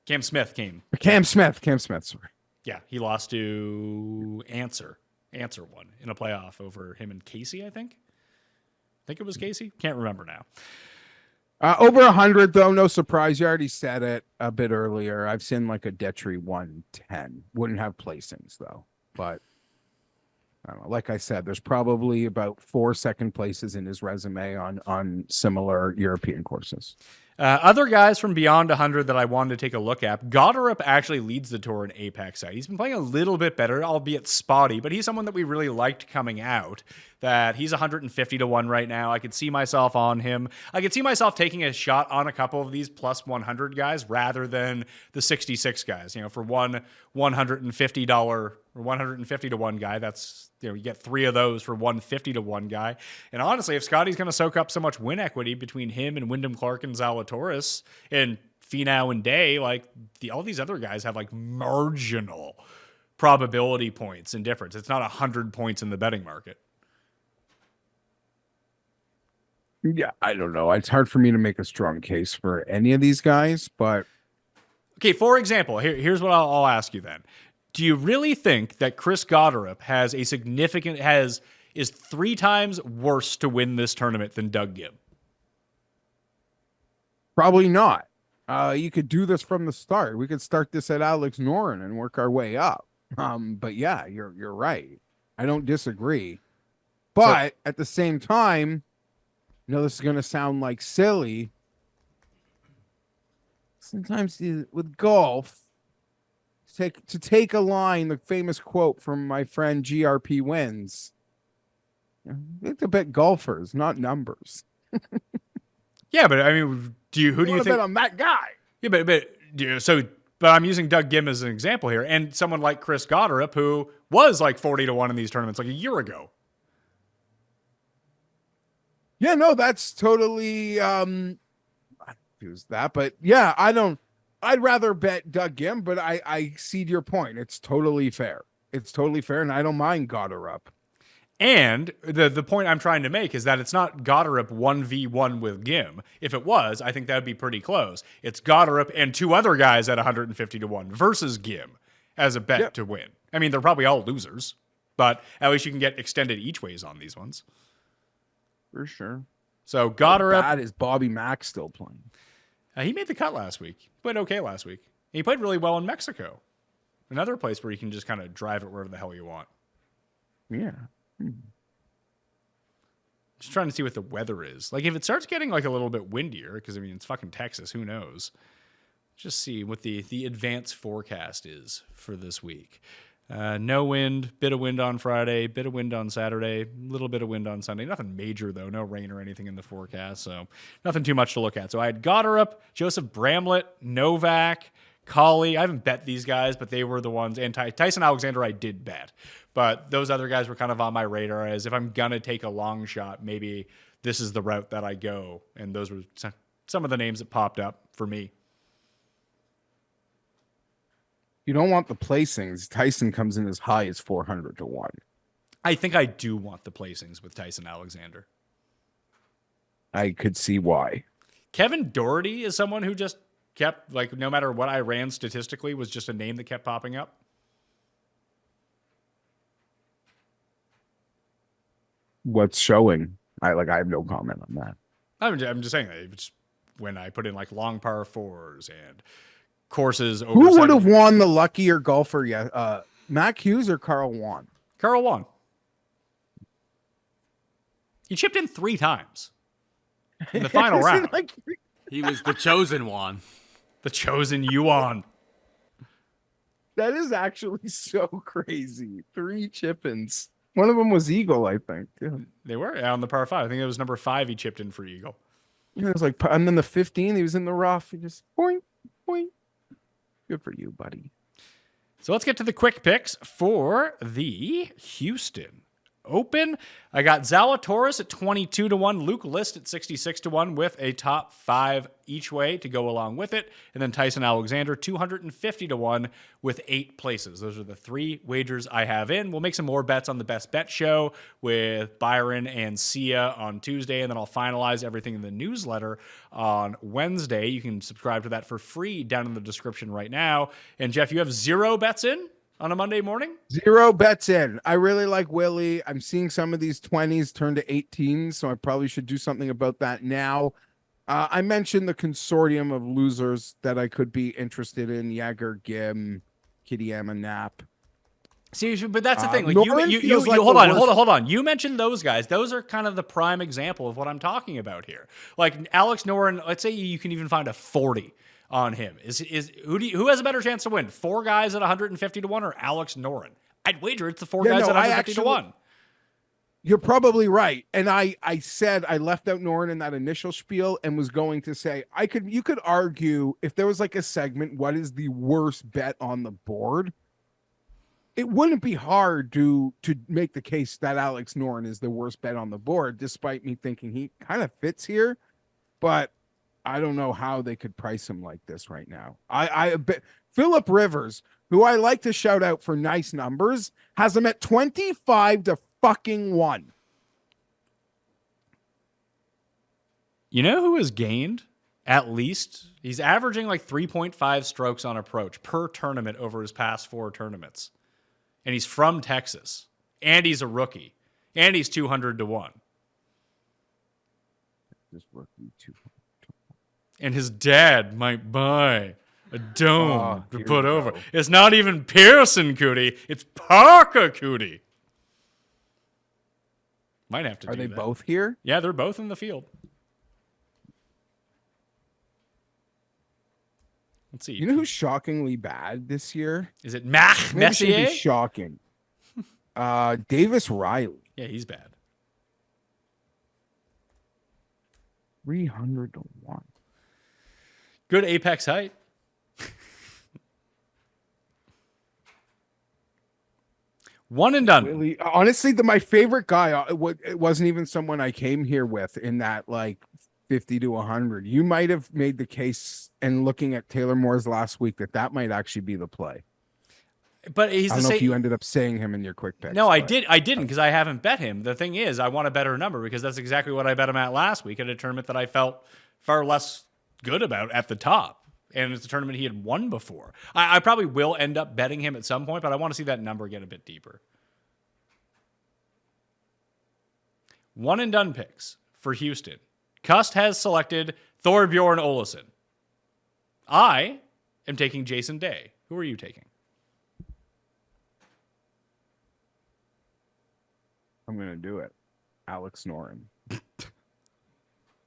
Cam Smith came. Cam Smith, sorry. Yeah, he lost to Answer won in a playoff over him and Casey, I think. I think it was Casey. Can't remember now. Over 100, though, no surprise. You already said it a bit earlier. I've seen like a Detry 110. Wouldn't have placings, though. But I don't know. Like I said, there's probably about 4 second places in his resume on similar European courses. Other guys from beyond 100 that I wanted to take a look at. Gotterup actually leads the tour in Apex side. He's been playing a little bit better, albeit spotty, but he's someone that we really liked coming out. That he's 150-1 right now. I could see myself on him. I could see myself taking a shot on a couple of these plus 100 guys rather than the 66 guys. For one $150 or 150-1 guy, that's you get 3 of those for 150-1 guy. And honestly, if Scotty's going to soak up so much win equity between him and Wyndham Clark and Zalatoris and Finau and Day, like all these other guys have like marginal probability points and difference. It's not 100 points in the betting market. Yeah, I don't know. It's hard for me to make a strong case for any of these guys, but okay. For example, here's what I'll ask you then. Do you really think that Chris Gotterup is 3 times worse to win this tournament than Doug Gibb? Probably not. You could do this from the start. We could start this at Alex Noren and work our way up. But yeah, you're right. I don't disagree. But at the same time, this is going to sound like silly. Sometimes with golf, to take a line, the famous quote from my friend GRP Wins, it's a bet golfers, not numbers. Yeah, but I mean, who do you think? Bet on that guy? Yeah, but I'm using Doug Gibb as an example here, and someone like Chris Gotterup, who was like 40-1 in these tournaments like a year ago. Yeah, no, that's totally I use that, but yeah, I'd rather bet Doug Gibb, but I cede your point. It's totally fair. And I don't mind Gotterup. And the point I'm trying to make is that it's not Gotterup 1v1 with Gim. If it was, I think that would be pretty close. It's Gotterup and 2 other guys at 150-1 versus Gim as a bet to win. I mean, they're probably all losers, but at least you can get extended each ways on these ones. For sure. So Gotterup. How bad is Bobby Mack still playing? He made the cut last week. He played okay last week. He played really well in Mexico. Another place where you can just kind of drive it wherever the hell you want. Yeah. Just trying to see what the weather is. Like, if it starts getting like a little bit windier, because I mean, it's fucking Texas, who knows? Just see what the advanced forecast is for this week. No wind, bit of wind on Friday, bit of wind on Saturday, little bit of wind on Sunday. Nothing major, though. No rain or anything in the forecast, so nothing too much to look at. So I had Goddard, Joseph Bramlett, Novak, Colley. I haven't bet these guys, but they were the ones. And Tyson Alexander I did bet. But those other guys were kind of on my radar as if I'm going to take a long shot, maybe this is the route that I go. And those were some of the names that popped up for me. You don't want the placings. Tyson comes in as high as 400 to 1. I think I do want the placings with Tyson Alexander. I could see why. Kevin Doherty is someone who just kept, like, no matter what I ran statistically, was just a name that kept popping up. What's showing? I have no comment on that. I'm just saying that it's when I put in like long par fours and courses over. Who would have won the luckier golfer? Yeah, Mac Hughes or Carl Wan? Carl Wan. He chipped in 3 times in the final round. He was the chosen one. The chosen Yuan. That is actually so crazy. 3 chip-ins. One of them was Eagle, I think. Yeah. They were on the par 5. I think it was number 5 he chipped in for Eagle. It was like, and then the 15, he was in the rough. He just point, point. Good for you, buddy. So let's get to the quick picks for the Houston Open. I got Zalatoris at 22 to 1, Luke List at 66 to 1 with a top 5 each way to go along with it. And then Tyson Alexander 250 to 1 with 8 places. Those are the 3 wagers I have in. We'll make some more bets on the Best Bet show with Byron and Sia on Tuesday, and then I'll finalize everything in the newsletter on Wednesday. You can subscribe to that for free down in the description right now. And Jeff, you have 0 bets in on a Monday morning? 0 bets in. I really like Willie. I'm seeing some of these 20s turn to 18s, so I probably should do something about that now. I mentioned the consortium of losers that I could be interested in: Jaeger, Gim, Kittyama, Knapp. See, but that's the thing. Like Noren you feels like hold the on, worst. hold on. You mentioned those guys. Those are kind of the prime example of what I'm talking about here. Like Alex Noren, let's say you can even find a 40 on him. Who has a better chance to win? 4 guys at 150 to 1 or Alex Noren? I'd wager it's the 4 guys at 150 to 1. You're probably right. And I said I left out Noren in that initial spiel and was going to say you could argue if there was like a segment, what is the worst bet on the board? It wouldn't be hard to make the case that Alex Noren is the worst bet on the board, despite me thinking he kind of fits here. But I don't know how they could price him like this right now. I bet Phillip Rivers, who I like to shout out for nice numbers, has him at 25 to fucking 1. You know who has gained at least? He's averaging like 3.5 strokes on approach per tournament over his past 4 tournaments. And he's from Texas. And he's a rookie. And he's 200 to 1. This rookie 200. And his dad might buy a dome to here put we over. go. It's not even Pearson Cootie. It's Parker Cootie. Might have to Are do they that. both here? Yeah, they're both in the field. Let's see. You know who's shockingly bad this year? Is it Mach Maybe it shouldn't Messier? be shocking. Davis Riley, Yeah, he's bad. 300 to 1. Good apex height. One and done. Really, honestly, my favorite guy, it wasn't even someone I came here with in that like 50 to 100. You might have made the case, and looking at Taylor Moore's last week, that might actually be the play. But he's I the don't know same. if you ended up saying him in your quick picks. No, I but- did. I didn't because I haven't bet him. The thing is, I want a better number because that's exactly what I bet him at last week at a tournament that I felt far less good about at the top. And it's a tournament he had won before. I probably will end up betting him at some point, but I want to see that number get a bit deeper. One and done picks for Houston. Cust has selected Thorbjorn Olesen. I am taking Jason Day. Who are you taking? I'm going to do it. Alex Noren.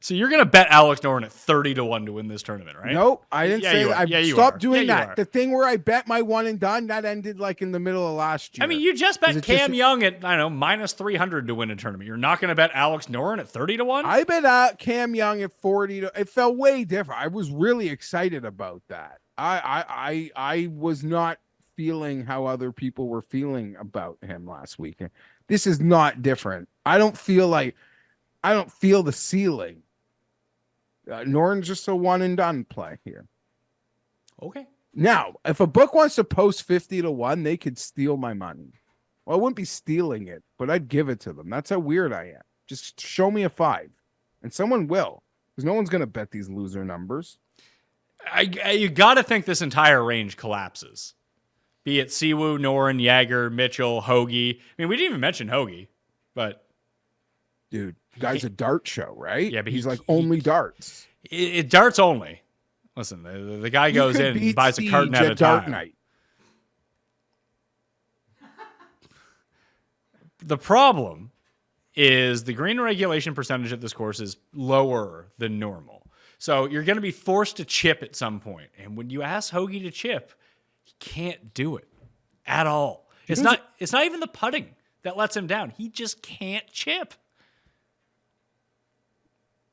So you're going to bet Alex Noren at 30-1 to win this tournament, right? Nope, I didn't Yeah, say you that. are. I Yeah, you stopped are. doing Yeah, you that. are. The thing where I bet my one and done, that ended like in the middle of last year. I mean, you just bet Is it Cam just- Young at, I don't know, minus 300 to win a tournament. You're not going to bet Alex Noren at 30-1? I bet Cam Young at 40 to. It felt way different. I was really excited about that. I was not feeling how other people were feeling about him last weekend. This is not different. I don't feel the ceiling. Noren's just a one and done play here. Okay. Now, if a book wants to post 50-1, they could steal my money. Well, I wouldn't be stealing it, but I'd give it to them. That's how weird I am. Just show me a 5, and someone will, because no one's going to bet these loser numbers. You got to think this entire range collapses. Be it Siwoo, Noren, Jagger, Mitchell, Hoagie. I mean, we didn't even mention Hoagie, but Dude, guy's a dart show, right? Yeah, but he's he- like only darts. it darts only. Listen, the guy goes He could in and beat buys a carton Siege at a dart time. night. The problem is the green regulation percentage at this course is lower than normal. So you're going to be forced to chip at some point. And when you ask Hoagie to chip, he can't do it at all. It's not even the putting that lets him down. He just can't chip.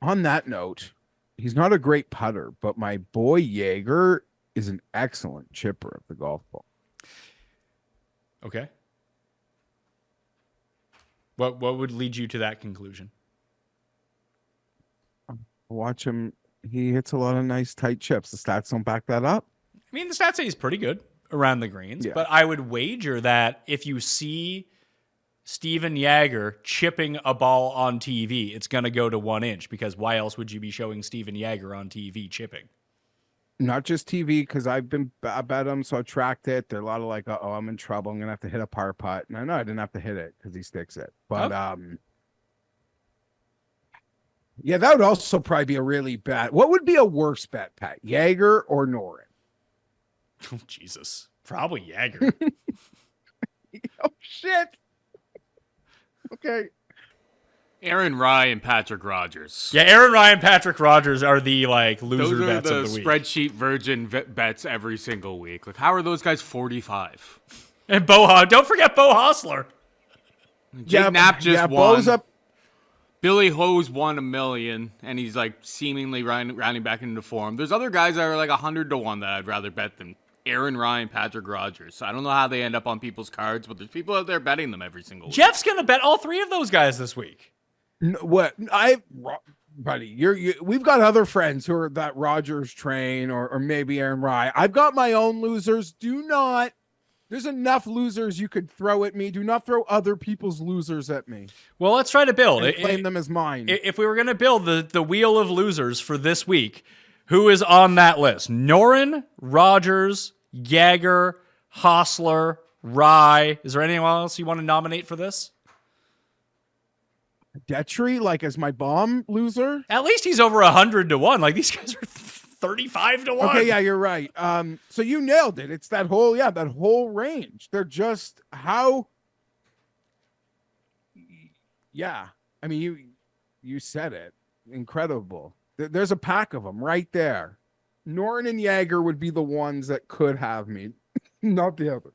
On that note, he's not a great putter, but my boy Jaeger is an excellent chipper of the golf ball. Okay. What would lead you to that conclusion? Watch him. He hits a lot of nice tight chips. The stats don't back that up. I mean, the stats say he's pretty good around the greens, Yeah. but I would wager that if you see Steven Jagger chipping a ball on TV, it's going to go to 1 inch, because why else would you be showing Steven Jagger on TV chipping? Not just TV, because I've been I bet him, so I tracked it. There are a lot of like, oh, I'm in trouble. I'm gonna have to hit a par putt. And I know I didn't have to hit it because he sticks it. But yeah, that would also probably be a really bad. What would be a worse bet, Pat? Jaeger or Noren? Oh, Jesus. Probably Jagger. Oh shit. Okay. Aaron Rye and Patrick Rogers. Yeah, Aaron Ryan, Patrick Rogers are the like Those loser are bets the of the week. spreadsheet virgin bets every single week. Like, how are those guys 45? And don't forget Bo Hostler. Jake Knapp just won. Bo's up. Billy Ho's won $1 million, and he's like seemingly rounding back into form. There's other guys that are like 100-1 that I'd rather bet than Aaron Ryan, Patrick Rogers. So I don't know how they end up on people's cards, but there's people out there betting them every single week. Jeff's going to bet all 3 of those guys this week. Buddy, we've got other friends who are that Rogers train or maybe Aaron Rye. I've got my own losers. There's enough losers you could throw at me. Do not throw other people's losers at me. Well, let's try to build And claim them as mine. If we were going to build the wheel of losers for this week, who is on that list? Noren, Rogers, Jagger, Hostler, Rye. Is there anyone else you want to nominate for this? Detry, like as my bomb loser. At least he's over 100-1. Like, these guys are 35-1. Okay, yeah, you're right. So you nailed it. It's that whole range. They're just how. Yeah, I mean you said it. Incredible. There's a pack of them right there. Noren and Jagger would be the ones that could have me, not the other.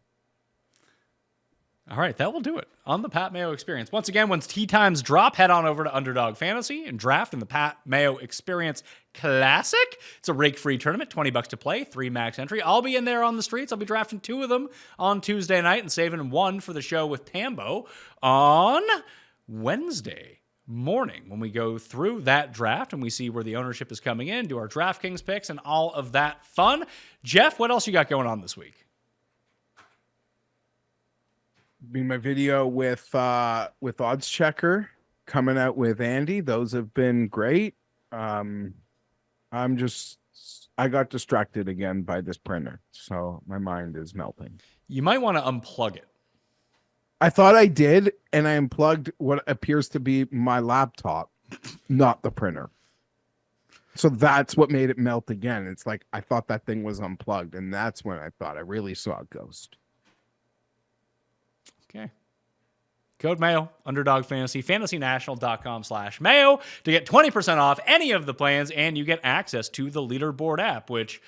All right, that will do it on the Pat Mayo Experience. Once again, once tee times drop, head on over to Underdog Fantasy and draft in the Pat Mayo Experience Classic. It's a rake-free tournament, $20 to play, 3 max entry. I'll be in there on the streets. I'll be drafting 2 of them on Tuesday night and saving 1 for the show with Tambo on Wednesday morning when we go through that draft and we see where the ownership is coming in, do our DraftKings picks and all of that fun. Jeff, what else you got going on this week? Be my video with Odds Checker coming out with Andy. Those have been great. I got distracted again by this printer, so my mind is melting. You might want to unplug it. I thought I did, and I unplugged what appears to be my laptop, not the printer. So that's what made it melt again. It's like I thought that thing was unplugged, and that's when I thought I really saw a ghost. Okay. Code Mayo, Underdog Fantasy, fantasynational.com/Mayo to get 20% off any of the plans, and you get access to the leaderboard app, which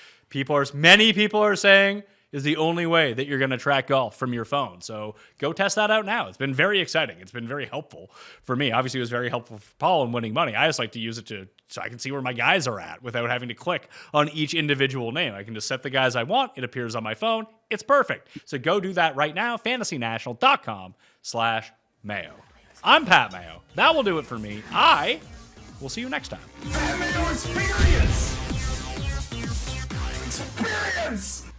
many people are saying is the only way that you're going to track golf from your phone. So go test that out now. It's been very exciting. It's been very helpful for me. Obviously, it was very helpful for Paul in winning money. I just like to use it so I can see where my guys are at without having to click on each individual name. I can just set the guys I want. It appears on my phone. It's perfect. So go do that right now. fantasynational.com/Mayo. I'm Pat Mayo. That will do it for me. I will see you next time. Pat Mayo Experience! Experience!